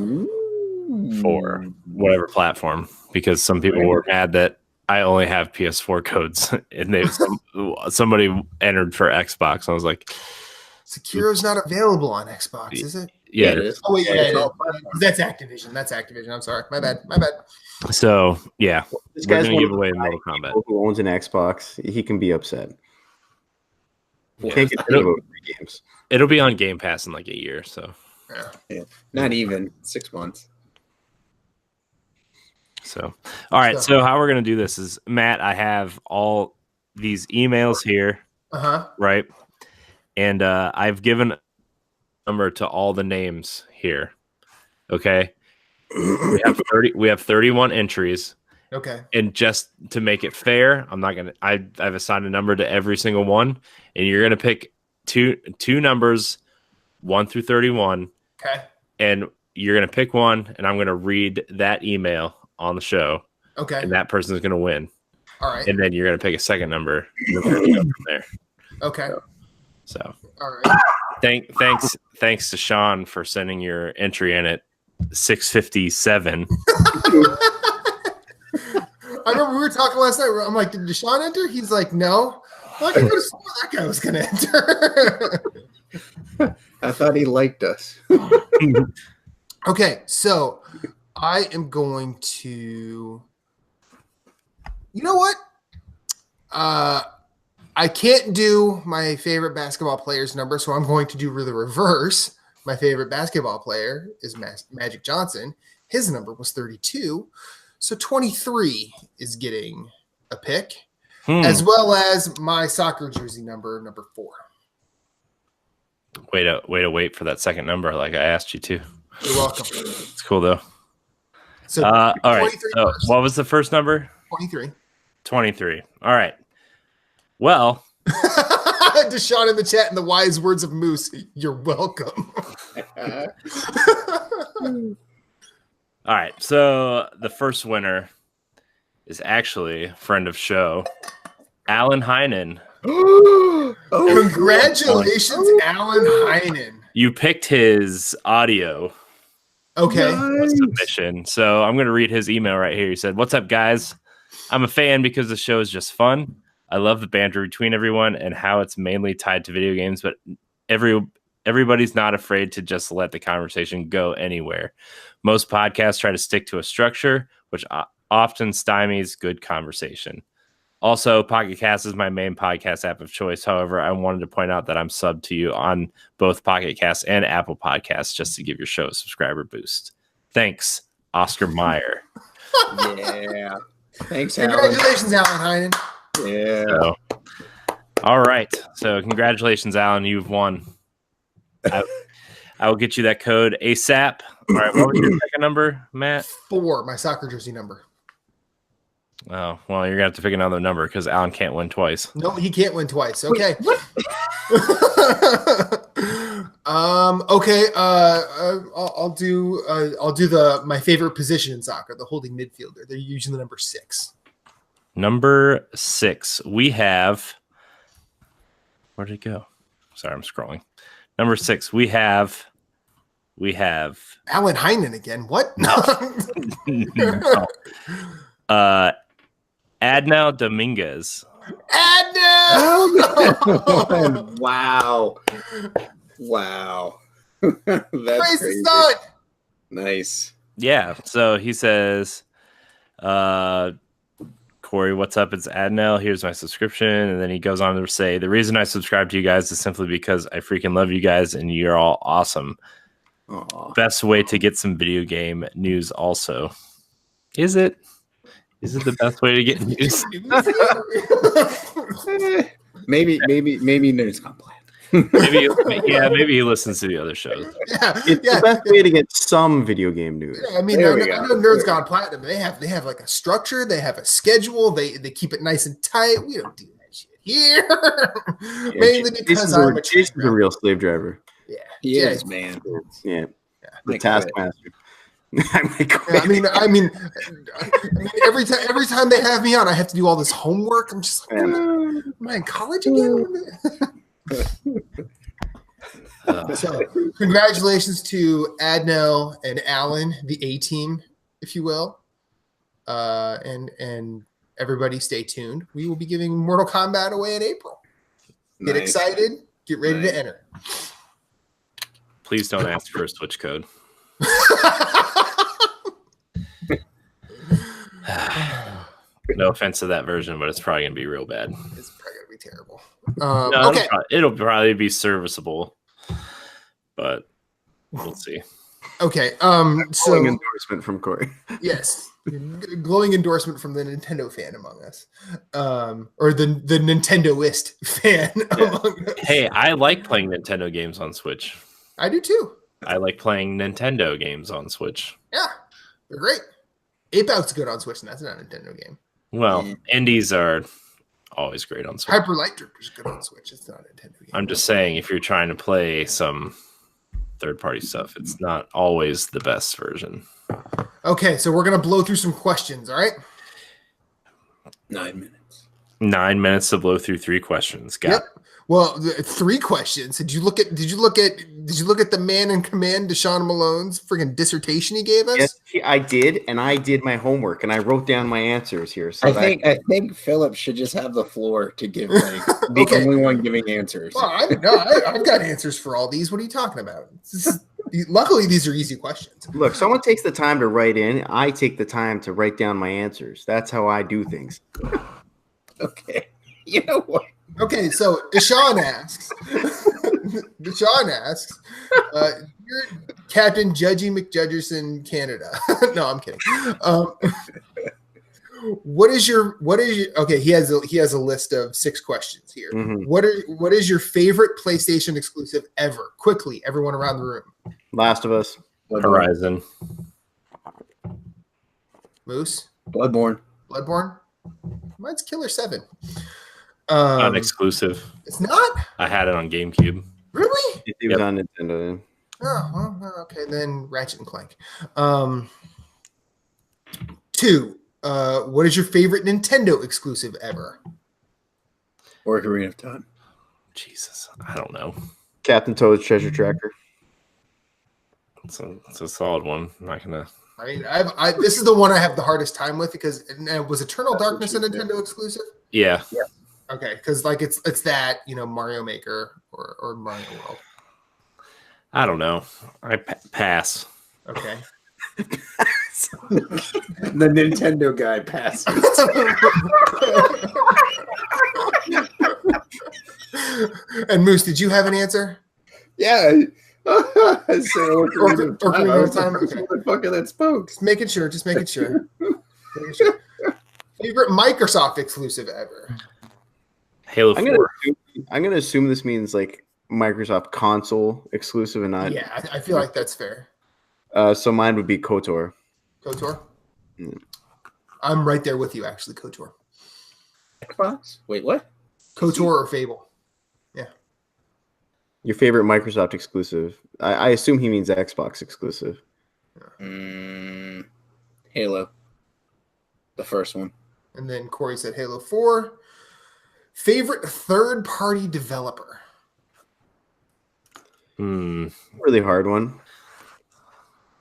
For whatever platform, because some people were mad that I only have PS4 codes, and somebody entered for Xbox. I was like, Sekiro's not available on Xbox, is it? Yeah, it is. Oh wait, that's Activision. That's Activision. I'm sorry, my bad. So yeah, This we're guy's gonna one give of away the Mortal people Kombat. who owns an Xbox. He can be upset. Yeah. Can't get rid of free games. It'll be on Game Pass in like a year. So Yeah. Not even 6 months. all right. So how we're gonna do this is, Matt, I have all these emails here, right? And I've given a number to all the names here. Okay. We have 31 entries. Okay. And just to make it fair, I've assigned a number to every single one, and you're gonna pick two numbers, 1 through 31. Okay. And you're gonna pick one, and I'm gonna read that email on the show. Okay. And that person's gonna win. All right. And then you're gonna pick a second number, and we're gonna go from there. Okay. So all right. Thanks to Sean for sending your entry in at 6:57. I remember we were talking last night. I'm like, did Sean enter? He's like, no. I could have sworn that guy was going to enter. I thought he liked us. Okay, so I am going to. You know what? I can't do my favorite basketball player's number, so I'm going to do the reverse. My favorite basketball player is Magic Johnson. His number was 32. So 23 is getting a pick, as well as my soccer jersey number 4. Way to wait for that second number, like I asked you to. You're welcome. It's cool though. So all right. So first. what was the first number? 23. 23. All right. Well, Deshaun in the chat and the wise words of Moose. You're welcome. all right. So the first winner is actually a friend of show, Allen Heinen. Congratulations, Allen Heinen. You picked his audio. Okay. Submission. So I'm going to read his email right here. He said, "What's up, guys? I'm a fan because the show is just fun. I love the banter between everyone and how it's mainly tied to video games, but everybody's not afraid to just let the conversation go anywhere. Most podcasts try to stick to a structure, which often stymies good conversation. Also, Pocket Cast is my main podcast app of choice. However, I wanted to point out that I'm subbed to you on both Pocket Cast and Apple Podcasts just to give your show a subscriber boost. Thanks, Oscar Meyer." Yeah. Thanks, Alan. Congratulations, Allen Heinen. Yeah. So, all right. So congratulations, Alan. You've won. I will get you that code ASAP. All right. What was your second number, Matt? 4, my soccer jersey number. Oh, well, you're going to have to pick another number because Alan can't win twice. No, he can't win twice. Okay. Okay. I'll do my favorite position in soccer, the holding midfielder. They're usually the number 6. Number 6. We have. Where'd it go? Sorry, I'm scrolling. Number 6. We have. Allen Heinen again. What? No. Adnel Dominguez. Adnel! Wow. That's Praise crazy. the sun! Nice. Yeah. So he says, Corey Corey, what's up? It's Adnel. Here's my subscription. And then he goes on to say, the reason I subscribe to you guys is simply because I freaking love you guys and you're all awesome. Aww. Best way to get some video game news also. Is it? Is it the best way to get news? Maybe Nerds Complet. maybe he listens to the other shows. It's the best way to get some video game news. Yeah, I mean, I know Nerds Gone Platinum. They have like a structure. They have a schedule. They keep it nice and tight. We don't do that shit here. Mainly because I'm a real slave driver. Yeah, he is, man. Yeah, the taskmaster. I mean, every time they have me on, I have to do all this homework. I'm just like, am I in college again? So, congratulations to Adnel and Allen, the A team, if you will, and everybody, stay tuned. We will be giving Mortal Kombat away in April. Get excited! Get ready to enter. Please don't ask for a Switch code. No offense to that version, but it's probably gonna be real bad. It's probably gonna be terrible. No, Okay, it'll probably be serviceable, but we'll see. Okay. So So endorsement from Corey. yes, glowing endorsement from the Nintendo fan among us, or the Nintendoist fan among us. Hey, I like playing Nintendo games on Switch. I do too. I like playing Nintendo games on Switch. Yeah, they're great. Ape Out's good on Switch, and that's not a Nintendo game. Well, indies are always great on Switch. Hyper Light Drifter's good on Switch. It's not a Nintendo game. I'm just saying, if you're trying to play some third-party stuff, it's not always the best version. Okay, so we're gonna blow through some questions. All right. 9 minutes. 9 minutes to blow through 3 questions. Got it. Well, 3 questions. Did you look at the man in command, Deshaun Malone's freaking dissertation he gave us? Yes, I did, and I did my homework, and I wrote down my answers here. So I think Phillips should just have the floor to give the only one giving answers. Well, I've got answers for all these. What are you talking about? Luckily, these are easy questions. Look, someone takes the time to write in. I take the time to write down my answers. That's how I do things. Okay. You know what? Okay, so Deshaun asks, you're Captain Judgy McJudgerson, Canada. No, I'm kidding. What is your okay, he has a list of 6 questions here. Mm-hmm. What is your favorite PlayStation exclusive ever? Quickly, everyone around the room. Last of Us. Horizon. Moose? Bloodborne. Mine's Killer 7. Not exclusive. It's not? I had it on GameCube. Really? It was on Nintendo. Oh, well, okay, then Ratchet and Clank. 2. What is your favorite Nintendo exclusive ever? Ocarina of Time. Jesus, I don't know. Captain Toad's Treasure Tracker. It's a solid one. I'm not gonna. I mean, this is the one I have the hardest time with because was Eternal Darkness a Nintendo exclusive? Yeah. Okay, because like it's that Mario Maker or Mario World. I don't know. I pass. Okay. The Nintendo guy passes. And Moose, did you have an answer? Yeah. I said Ocarina of Time. Okay. Motherfucker that spoke. Just making sure. Favorite Microsoft exclusive ever? Halo 4. I'm gonna assume this means like Microsoft console exclusive and not. Yeah, I feel like that's fair. So mine would be KOTOR. KOTOR? I'm right there with you, actually, KOTOR. Xbox? Wait, what? KOTOR or Fable? Yeah. Your favorite Microsoft exclusive? I assume he means Xbox exclusive. Halo. The first one. And then Corey said Halo 4. Favorite third-party developer? Really hard one.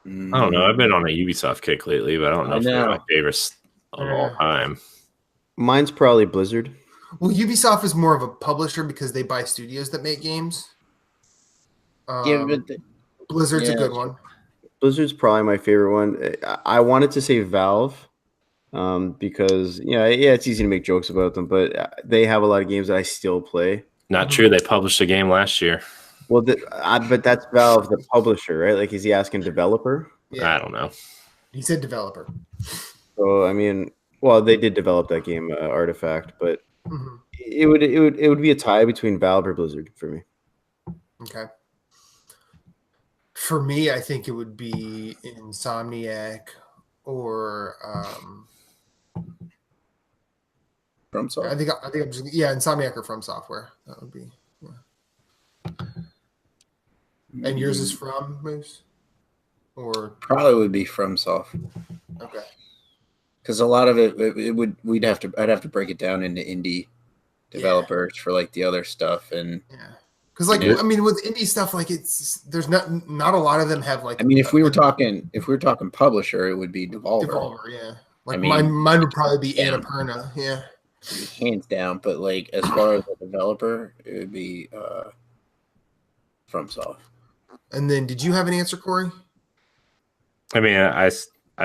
I don't know. I've been on a Ubisoft kick lately, but I don't know if they're my favorites of all time. Mine's probably Blizzard. Well, Ubisoft is more of a publisher because they buy studios that make games. Blizzard's a good one. Blizzard's probably my favorite one. I wanted to say Valve, because it's easy to make jokes about them, but they have a lot of games that I still play. Not true. They published a game last year. Well, but that's Valve, the publisher, right? Like, is he asking developer? I don't know. He said developer. So I mean, well, they did develop that game, Artifact, but Mhm. it would be a tie between Valve or Blizzard for me. Okay. For me, I think it would be Insomniac or From I Software. think I'm just Insomniac or From Software. That would be. Yeah. And yours is from Moose, or Probably would be From Software. okay. Because a lot of I'd have to break it down into indie developers for like the other stuff, and Because with indie stuff, like there's not a lot of them have like. I mean, if we were talking publisher, it would be Devolver. Yeah. Like mine would probably be Annapurna, hands down. But like as far as a developer, it would be FromSoft. And then, did you have an answer, Corey? I mean, I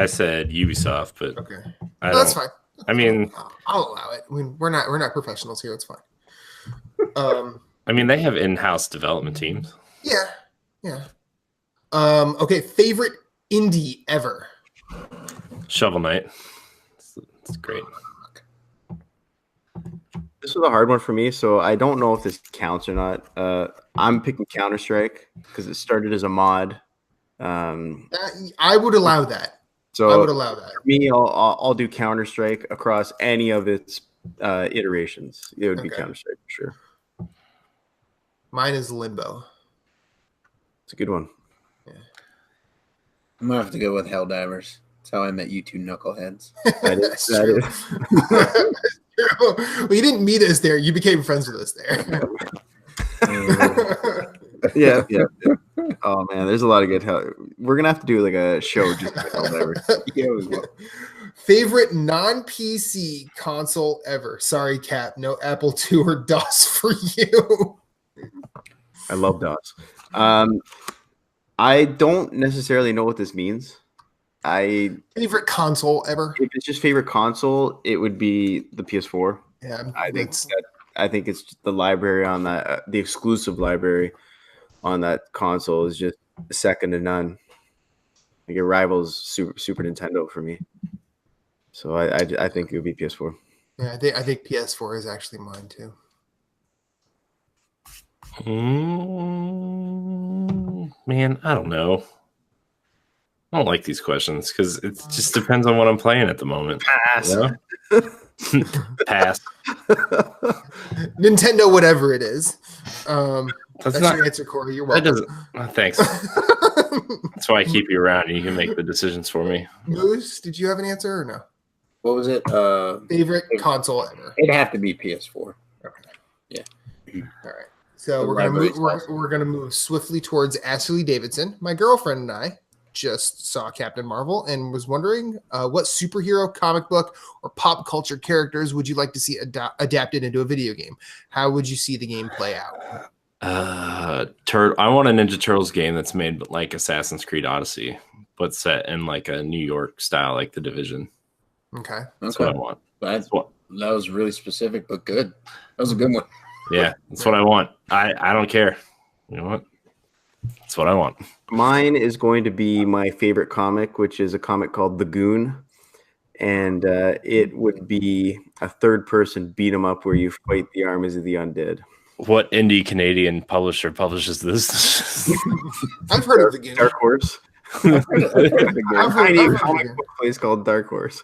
said Ubisoft, but okay, that's fine. I mean, I'll allow it. I mean, we're not professionals here. It's fine. I mean, they have in-house development teams. Yeah. Okay, favorite indie ever? Shovel Knight. It's great. This was a hard one for me, so I don't know if this counts or not. I'm picking Counter-Strike because it started as a mod. I would allow that. So I would allow that. For me, I'll do Counter-Strike across any of its iterations. It would be Counter-Strike for sure. Mine is Limbo. It's a good one. Yeah. I'm gonna have to go with Helldivers. That's how I met you two knuckleheads. That's true. Well, you didn't meet us there. You became friends with us there. Yeah. Oh man, there's a lot of good. We're gonna have to do like a show just for Helldivers. Favorite non-PC console ever? Sorry, Cap. No Apple II or DOS for you. I love DOS. I don't necessarily know what this means. Favorite console ever? If it's just favorite console, it would be the PS4. Yeah, I think it's just the library on that, the exclusive library on that console is just second to none. Like it rivals Super Nintendo for me. So I think it would be PS4. Yeah, I think PS4 is actually mine too. Man, I don't know. I don't like these questions because it just depends on what I'm playing at the moment. Pass. You know? Pass. Nintendo, whatever it is. That's your answer, Corey. You're welcome. Thanks. That's why I keep you around and you can make the decisions for me. Moose, did you have an answer or no? What was it? Favorite console ever? It'd have to be PS4. Okay. Yeah. All right. So we're gonna move swiftly towards Ashley Davidson. My girlfriend and I just saw Captain Marvel and was wondering what superhero, comic book, or pop culture characters would you like to see adapted into a video game? How would you see the game play out? I want a Ninja Turtles game that's made like Assassin's Creed Odyssey, but set in like a New York style, like The Division. Okay. That's what I want. That was really specific, but good. That was a good one. Yeah, that's what I want. I don't care. You know what? That's what I want. Mine is going to be my favorite comic, which is a comic called The Goon. And it would be a third-person beat-em-up where you fight the armies of the undead. What indie Canadian publisher publishes this? I've heard of The Goon. Dark Horse. I've heard a comic book place called Dark Horse.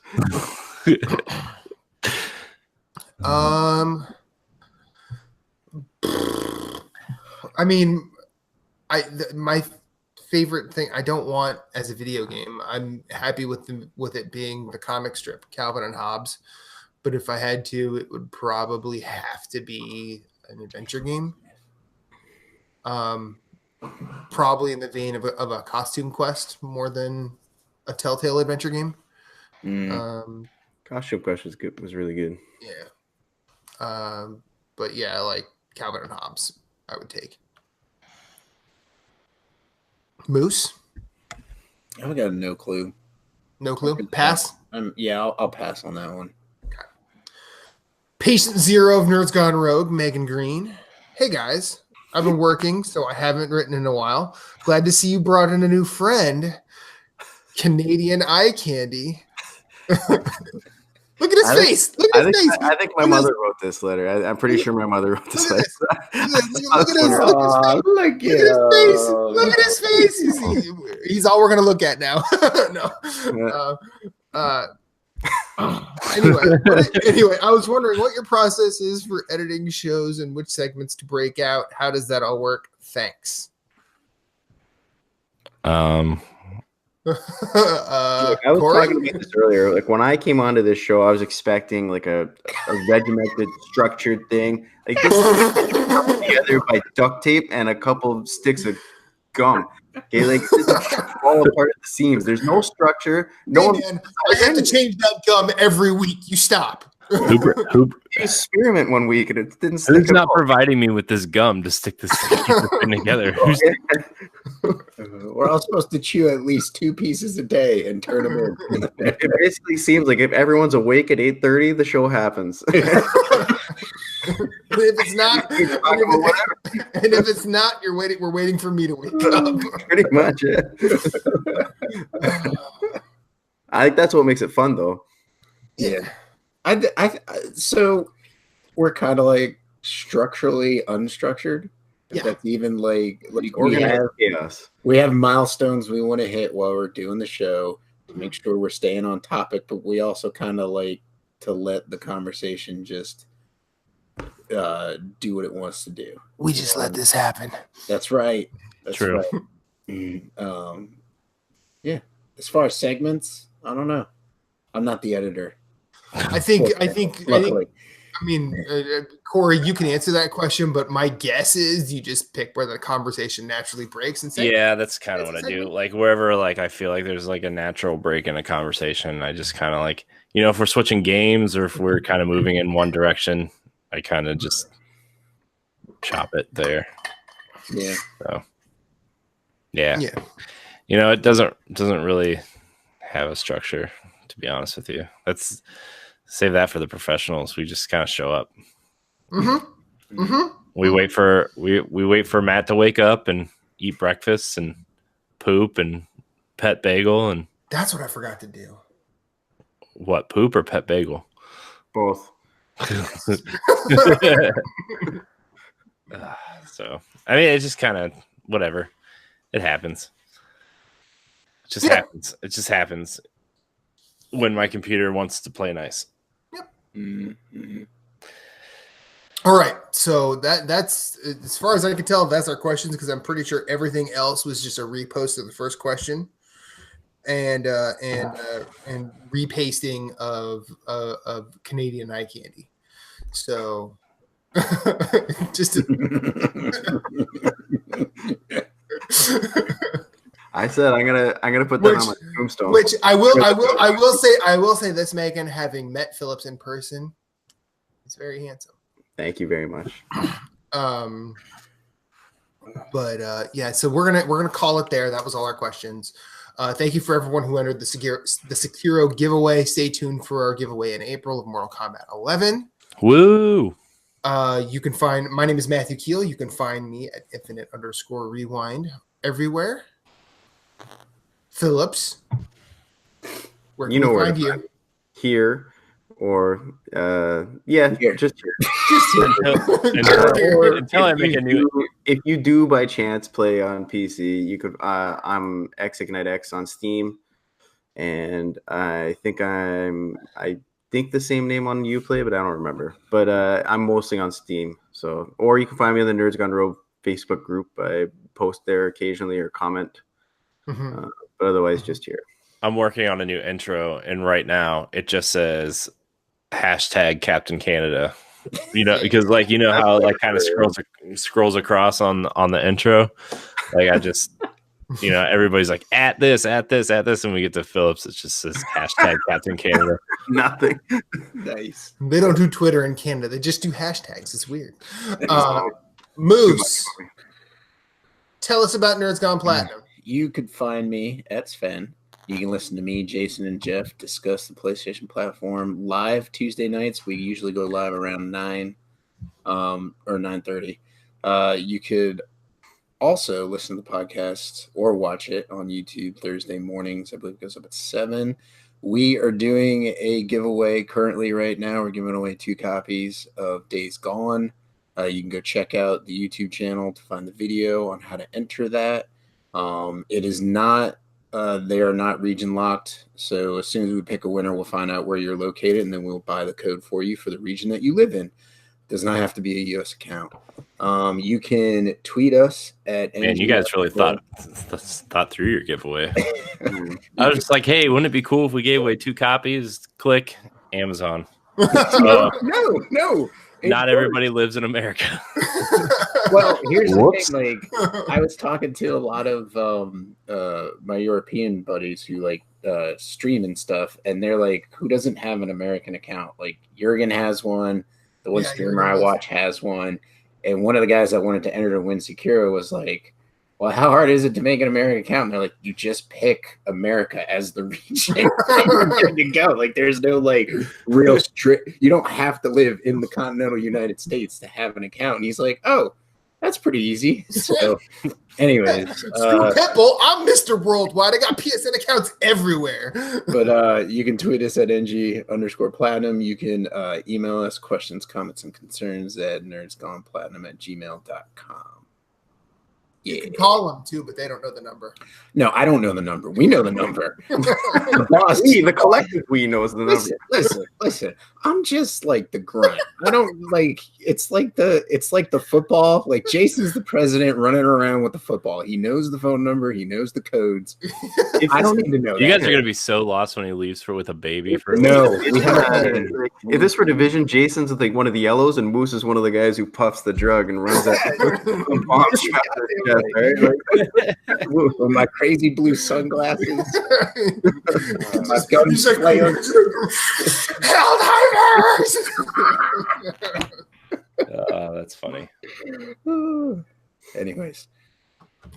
I mean, my favorite thing I don't want as a video game. I'm happy with it being the comic strip, Calvin and Hobbes. But if I had to, it would probably have to be an adventure game. Probably in the vein of a Costume Quest more than a Telltale adventure game. Costume Quest was really good. Yeah. But yeah, like Calvin and Hobbes, I would take. Moose? I've got no clue. No clue. Pass. I'll pass on that one. Patient Zero of Nerds Gone Rogue, Megan Green. Hey guys, I've been working, so I haven't written in a while. Glad to see you brought in a new friend, Canadian Eye Candy. Look at his face. Look at his face. I think my mother wrote this letter. I'm pretty sure my mother wrote this letter. Look at his face. Look at his face. He's all we're gonna look at now. No. Anyway, I was wondering what your process is for editing shows and which segments to break out. How does that all work? Thanks. Look, I was talking about this earlier. Like when I came onto this show, I was expecting like a regimented, structured thing. Like this is together by duct tape and a couple of sticks of gum. Okay, like this is all apart at the seams. There's no structure. Man, I have to change that gum every week. You stop. Hooper. Experiment one week and it didn't stick. Who's not providing me with this gum to stick this thing together? We're all supposed to chew at least 2 pieces a day and turn them in. It basically seems like if everyone's awake at 8:30, the show happens. If it's not, we're waiting for me to wake up. Pretty much, yeah. I think that's what makes it fun, though. Yeah. So we're kind of like structurally unstructured. Yeah. That's even like chaos. We have milestones we want to hit while we're doing the show to make sure we're staying on topic, but we also kind of like to let the conversation just do what it wants to do. We just let this happen. That's right. That's True. Right. Yeah. As far as segments, I don't know. I'm not the editor. I think. I mean, Corey, you can answer that question, but my guess is you just pick where the conversation naturally breaks and say, yeah, that's kind of what I do. Like wherever, like I feel like there's like a natural break in a conversation, I just kind of like, if we're switching games or if we're kind of moving in one direction, I kind of just chop it there. Yeah. So, yeah. It doesn't really have a structure, to be honest with you. Let's save that for the professionals. We just kind of show up. Mm-hmm. Mm-hmm. We wait for Matt to wake up and eat breakfast and poop and pet bagel, and that's what I forgot to do. What, poop or pet bagel? Both. So I mean, it's just kind of whatever. It happens. Happens. It just happens when my computer wants to play nice. Yep. Mm-hmm. All right. So that's as far as I can tell, that's our questions, because I'm pretty sure everything else was just a repost of the first question and repasting of Canadian Eye Candy. So just I said I'm gonna put that on my tombstone. Which I will say this, Megan, having met Phillips in person, he's very handsome. Thank you very much. But yeah, so we're gonna call it there. That was all our questions. Thank you for everyone who entered the Sekiro giveaway. Stay tuned for our giveaway in April of Mortal Kombat 11. Woo! You can find my name is Matthew Keel. You can find me at infinite_rewind everywhere. Phillips, where can we find you? Here. Or here. Just here. Until I make a new. If you do by chance play on PC, you could. I'm XIgniteX on Steam, and I think the same name on Uplay, but I don't remember. But I'm mostly on Steam. So, or you can find me in the Nerds Gone Rogue Facebook group. I post there occasionally or comment. Mm-hmm. But otherwise, just here. I'm working on a new intro, and right now it just says #Captain Canada. Because like how like kind of scrolls across on the intro. Like I just everybody's like at this, and we get to Phillips. It just says #Captain Canada. Nothing. Nice. They don't do Twitter in Canada. They just do hashtags. It's weird. Moose, tell us about Nerds Gone Platinum. You could find me at Sven You can listen to me, Jason, and Jeff discuss the PlayStation platform live Tuesday nights. We usually go live around 9 or 9:30. You could also listen to the podcast or watch it on YouTube Thursday mornings. I believe it goes up at 7. We are doing a giveaway currently right now. We're giving away 2 copies of Days Gone. You can go check out the YouTube channel to find the video on how to enter that. It is not, they are not region locked. So as soon as we pick a winner, we'll find out where you're located, and then we'll buy the code for you for the region that you live in. Does not have to be a U.S. account. You can tweet us at. Man, you guys really thought through your giveaway. I was just like, hey, wouldn't it be cool if we gave away 2 copies? Click Amazon. No. Not everybody lives in America. Well, here's the thing. Like, I was talking to a lot of my European buddies who like stream and stuff, and they're like, "Who doesn't have an American account?" Like Jurgen has one. The one streamer I watch has one, and one of the guys that wanted to enter to win Sekiro was like, "Well, how hard is it to make an American account?" And they're like, "You just pick America as the region, and you're good to go." Like, there's no like real strict. You don't have to live in the continental United States to have an account. And he's like, "Oh, that's pretty easy." So, anyways, Screw Pitbull. I'm Mr. Worldwide. I got PSN accounts everywhere. But you can tweet us at ng_platinum. You can email us questions, comments, and concerns at nerdsgoneplatinum@gmail.com. You can call them too, but they don't know the number. No, I don't know the number. We know the number. The boss, the collective we knows the number. Listen. I'm just like the grunt. I don't like. It's like the football. Like Jason's the president running around with the football. He knows the phone number. He knows the codes. I don't need to know. You guys are gonna be so lost when he leaves with a baby. If this were division, Jason's like one of the yellows, and Moose is one of the guys who puffs the drug and runs that. With my crazy blue sunglasses. My He's like, Alzheimer's! That's funny. Anyways,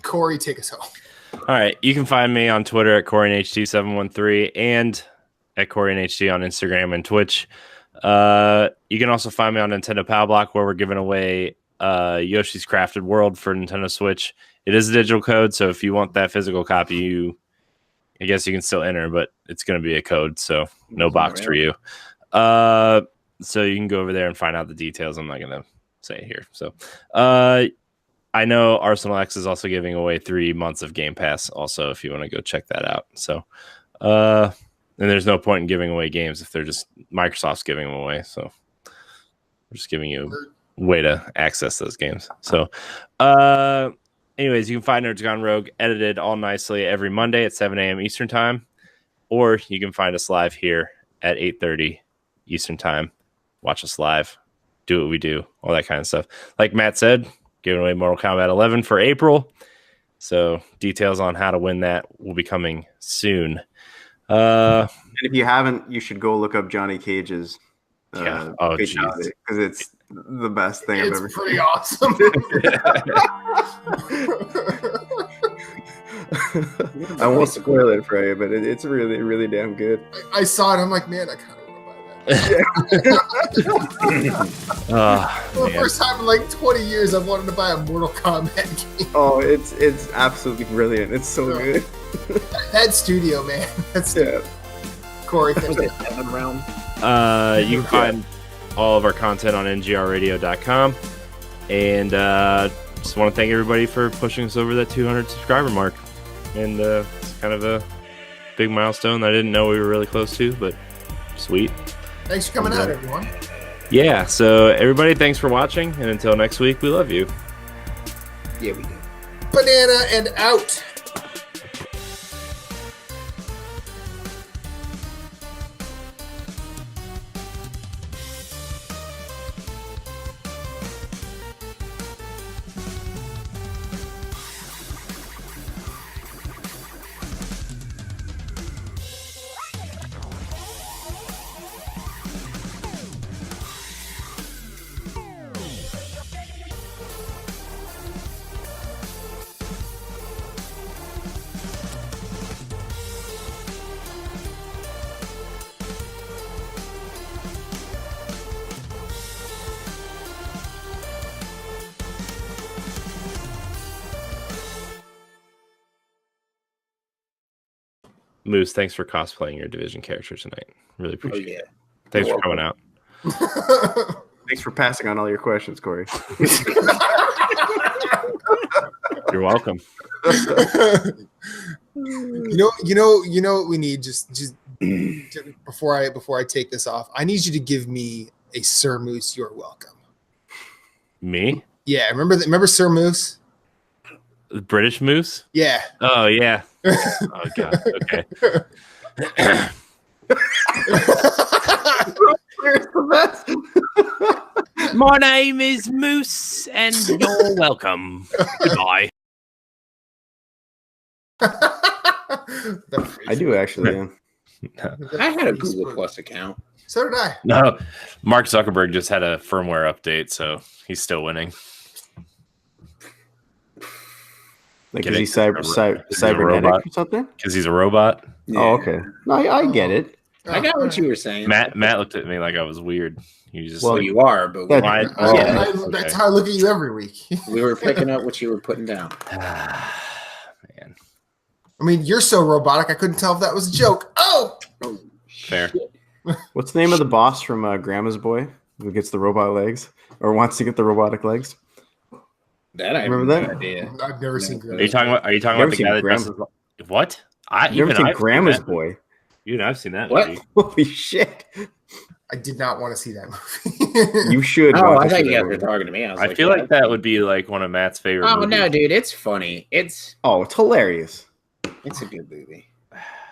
Corey, take us home. All right, you can find me on Twitter at CoreyNHT713 and at CoreyNHT on Instagram and Twitch. You can also find me on Nintendo Power Block, where we're giving away Yoshi's Crafted World for Nintendo Switch. It is a digital code, so if you want that physical copy, I guess you can still enter, but it's going to be a code, so no box for you. So you can go over there and find out the details. I'm not going to say it here. So I know Arsenal X is also giving away 3 months of Game Pass also, if you want to go check that out. So and there's no point in giving away games if they're just Microsoft's giving them away. So we're just giving you a way to access those games. So anyways, you can find Nerds Gone Rogue edited all nicely every Monday at 7 a.m. Eastern Time, or you can find us live here at 8:30 Eastern Time. Watch us live, do what we do, all that kind of stuff. Like Matt said, giving away Mortal Kombat 11 for April. So details on how to win that will be coming soon. And if you haven't, you should go look up Johnny Cage's. Because it's the best thing I've ever seen. It's pretty awesome. I won't spoil it for you, but it's really, really damn good. I saw it. I'm like, man, I kind of want to buy that. For the first time in like 20 years, I've wanted to buy a Mortal Kombat game. Oh, it's absolutely brilliant. It's so good. That studio, man. That's Corey. Was it 7 round? You can find all of our content on ngrradio.com. And just want to thank everybody for pushing us over that 200 subscriber mark. And it's kind of a big milestone that I didn't know we were really close to, but sweet. Thanks for coming out, everyone. Yeah, so everybody, thanks for watching. And until next week, we love you. Yeah, we do. Banana and out. Moose, thanks for cosplaying your Division character tonight. Really appreciate it. Thanks for coming out. Thanks for passing on all your questions, Corey. You're welcome. You know what we need just before I take this off. I need you to give me a Sir Moose. You're welcome. Me? Yeah, remember Sir Moose? The British Moose? Yeah. Oh yeah. Oh god. Okay. My name is Moose, and you're welcome. Goodbye. I do actually. Yeah. I had a Google Plus account. So did I. No, Mark Zuckerberg just had a firmware update, so he's still winning. Like, Get is he it? cybernetic robot? or something? Because he's a robot. Yeah. Oh, okay. No, I get it. I got what you were saying. Matt looked at me like I was weird. He just Well, like, you are, but That- why? That's how I look at you every week. we were picking up what you were putting down. Man, I mean, you're so robotic, I couldn't tell if that was a joke. Oh! fair. What's the name of the boss from Grandma's Boy who gets the robot legs or wants to get the robotic legs? That I Remember have that? no idea. I've never seen Are you talking about? Are you talking Never about the seen guy that Grandma- dresses like- what? You never seen I've Grandma's seen that. Boy? Even I've seen that What? movie. Holy shit! I did not want to see that movie. You should. Oh, watch I it thought for you that guys were movie. talking to me. I was I like, feel yeah, like that would be like one of Matt's favorite. Oh movies. no, dude, it's funny. It's Oh, it's hilarious. a good movie.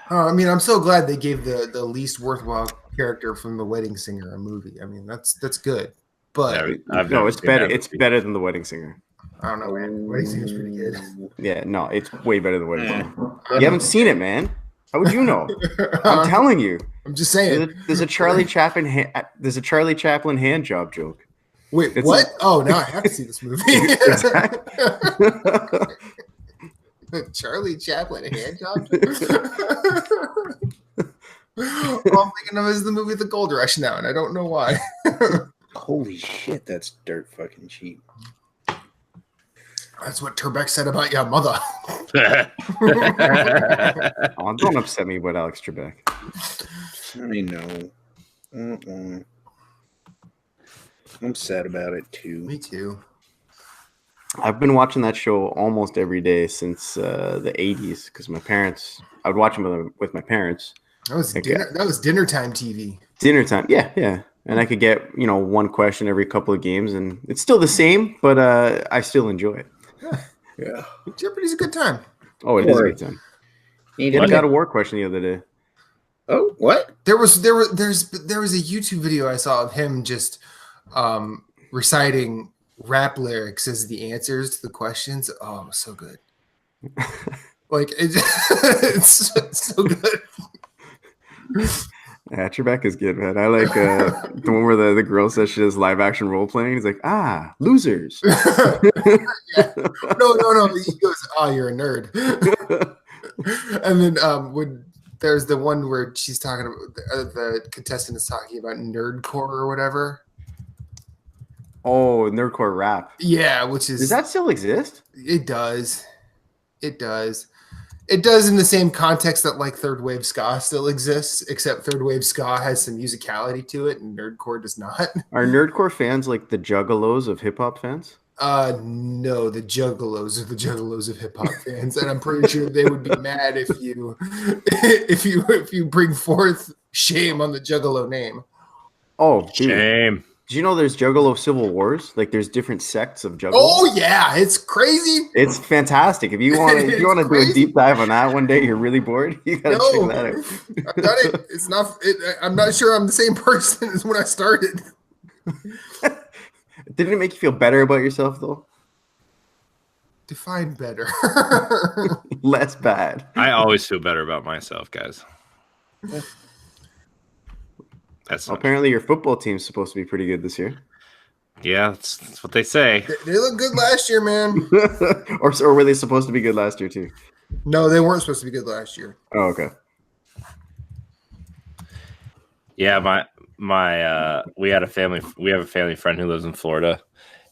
I mean, I'm so glad they gave the least worthwhile character from The Wedding Singer a movie. I mean, that's good. But Yeah, I've No, never it's seen better. that It's movie. better than The Wedding Singer. I don't know, man. Wedding Singer's pretty good. Yeah, no, it's way better than Wedding Yeah. Singer. You haven't seen it, man. How would you know? I'm telling you. I'm just saying. There's a Charlie Chaplin. There's a Charlie Chaplin hand job joke. Wait, It's what? Oh, now I have to see this movie. Charlie Chaplin hand job. All I'm thinking of is the movie The Gold Rush now, and I don't know why. Holy shit, that's dirt fucking cheap. That's what Turbeck said about your mother. Oh, don't upset me about Alex Trebek. I know. I'm sad about it too. Me too. I've been watching that show almost every day since the 80s because my parents. I would watch them with my parents. That was Okay. dinner. That was dinner time TV. Dinner time. Yeah. And I could get, one question every couple of games, and it's still the same, but I still enjoy it. Yeah. Jeopardy's a good time. Oh, it is a good time. Needed I to- got a war question the other day. Oh, what? There was a YouTube video I saw of him just reciting rap lyrics as the answers to the questions. Oh, it was so good. Like it's so good. Yeah, Trebek is good, man. I like the one where the girl says she does live action role playing. He's like, losers. Yeah. No. He goes, "Oh, you're a nerd." And then when there's the one where she's talking about the contestant is talking about nerdcore or whatever. Oh, nerdcore rap. Yeah, which is Does that still exist? It does. It does. It does in the same context that like third wave ska still exists, except third wave ska has some musicality to it and nerdcore does not. Are nerdcore fans like the juggalos of hip hop fans? No, the juggalos are the juggalos of hip hop fans, and I'm pretty sure they would be mad if you bring forth shame on the juggalo name. Oh, dude. Shame. Did you know there's juggalo civil wars? Like there's different sects of juggalo. Oh yeah, it's crazy. It's fantastic. If you want to It's do a crazy. deep dive on that one day, you're really bored. You gotta No, check that out. I've done it. It's not. I'm not sure I'm the same person as when I started. Didn't it make you feel better about yourself though? Define better. Less bad. I always feel better about myself, guys. That's not, Apparently, your football team's supposed to be pretty good this year. yeah, that's what they say. They look good last year, man. or were they supposed to be good last year too? No, they weren't supposed to be good last year. Oh, okay. Yeah, we have a family friend who lives in Florida,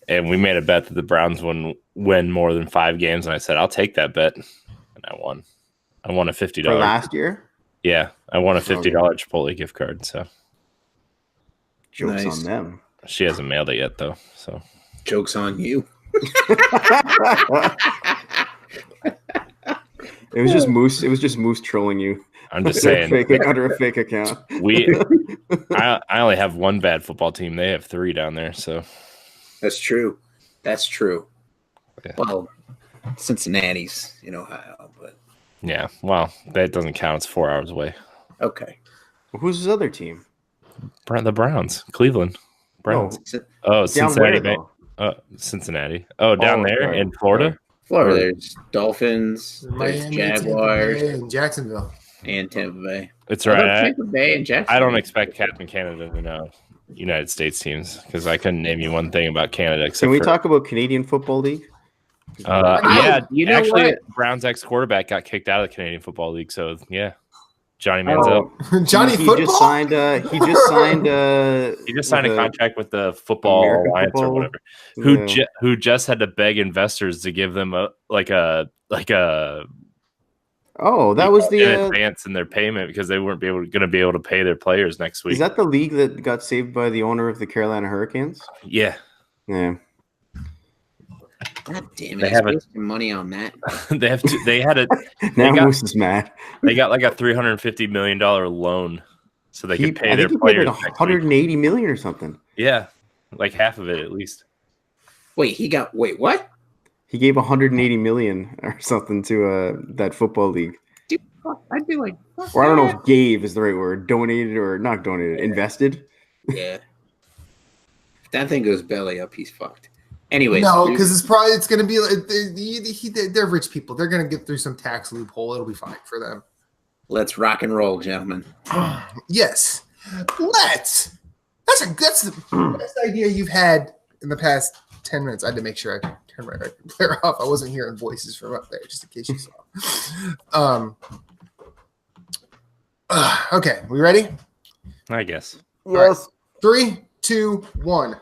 and we made a bet that the Browns wouldn't win more than 5 games, and I said I'll take that bet, and I won. I won a $50. For last year? Yeah, I won a $50 Chipotle gift card. So Jokes on them. She hasn't mailed it yet, though. So Joke's on you. It was just Moose. It was just Moose trolling you. I'm just saying, under a fake account. I only have one bad football team. They have 3 down there. So that's true. That's true. Yeah. Well, Cincinnati's in Ohio, but yeah. Well, that doesn't count. It's 4 hours away. Okay. Well, who's his other team? The Browns, Cleveland Browns. No. Oh, Cincinnati. Where, Cincinnati. Oh, down there in Florida. Florida. There's Dolphins, there's Miami, Jaguars, Tampa Bay, and Jacksonville. and Tampa Bay. It's right. Tampa Bay and Jacksonville. I don't expect Captain Canada to know United States teams because I couldn't name you one thing about Canada. Except Can we talk about Canadian Football League? Yeah, you know actually, what? Browns ex-quarterback got kicked out of the Canadian Football League. So yeah, Johnny Manziel. Johnny he Football? just signed. He just signed a contract with the Football American Alliance Football? or whatever. Who just had to beg investors to give them a Oh, that was the advance in their payment because they weren't going to be able to pay their players next week. Is that the league that got saved by the owner of the Carolina Hurricanes? Yeah. Yeah. God damn it! They have wasting money on that. They had it. Moose is mad. They got like a $350 million loan, so they could pay their players. Like 180 million or something. Yeah, like half of it at least. Wait, what? He gave 180 million or something to that football league. Dude, I'd be like, or I don't know if gave is the right word. Donated or not donated. Invested. Yeah. If that thing goes belly up, he's fucked. Anyways, no, because it's going to be like they're rich people. They're going to get through some tax loophole. It'll be fine for them. Let's rock and roll, gentlemen. Yes, let's. That's the best idea you've had in the past 10 minutes. I had to make sure I turned my record player off. I wasn't hearing voices from up there, just in case you saw. Okay, we ready? I guess. Yes. 3, 2, 1.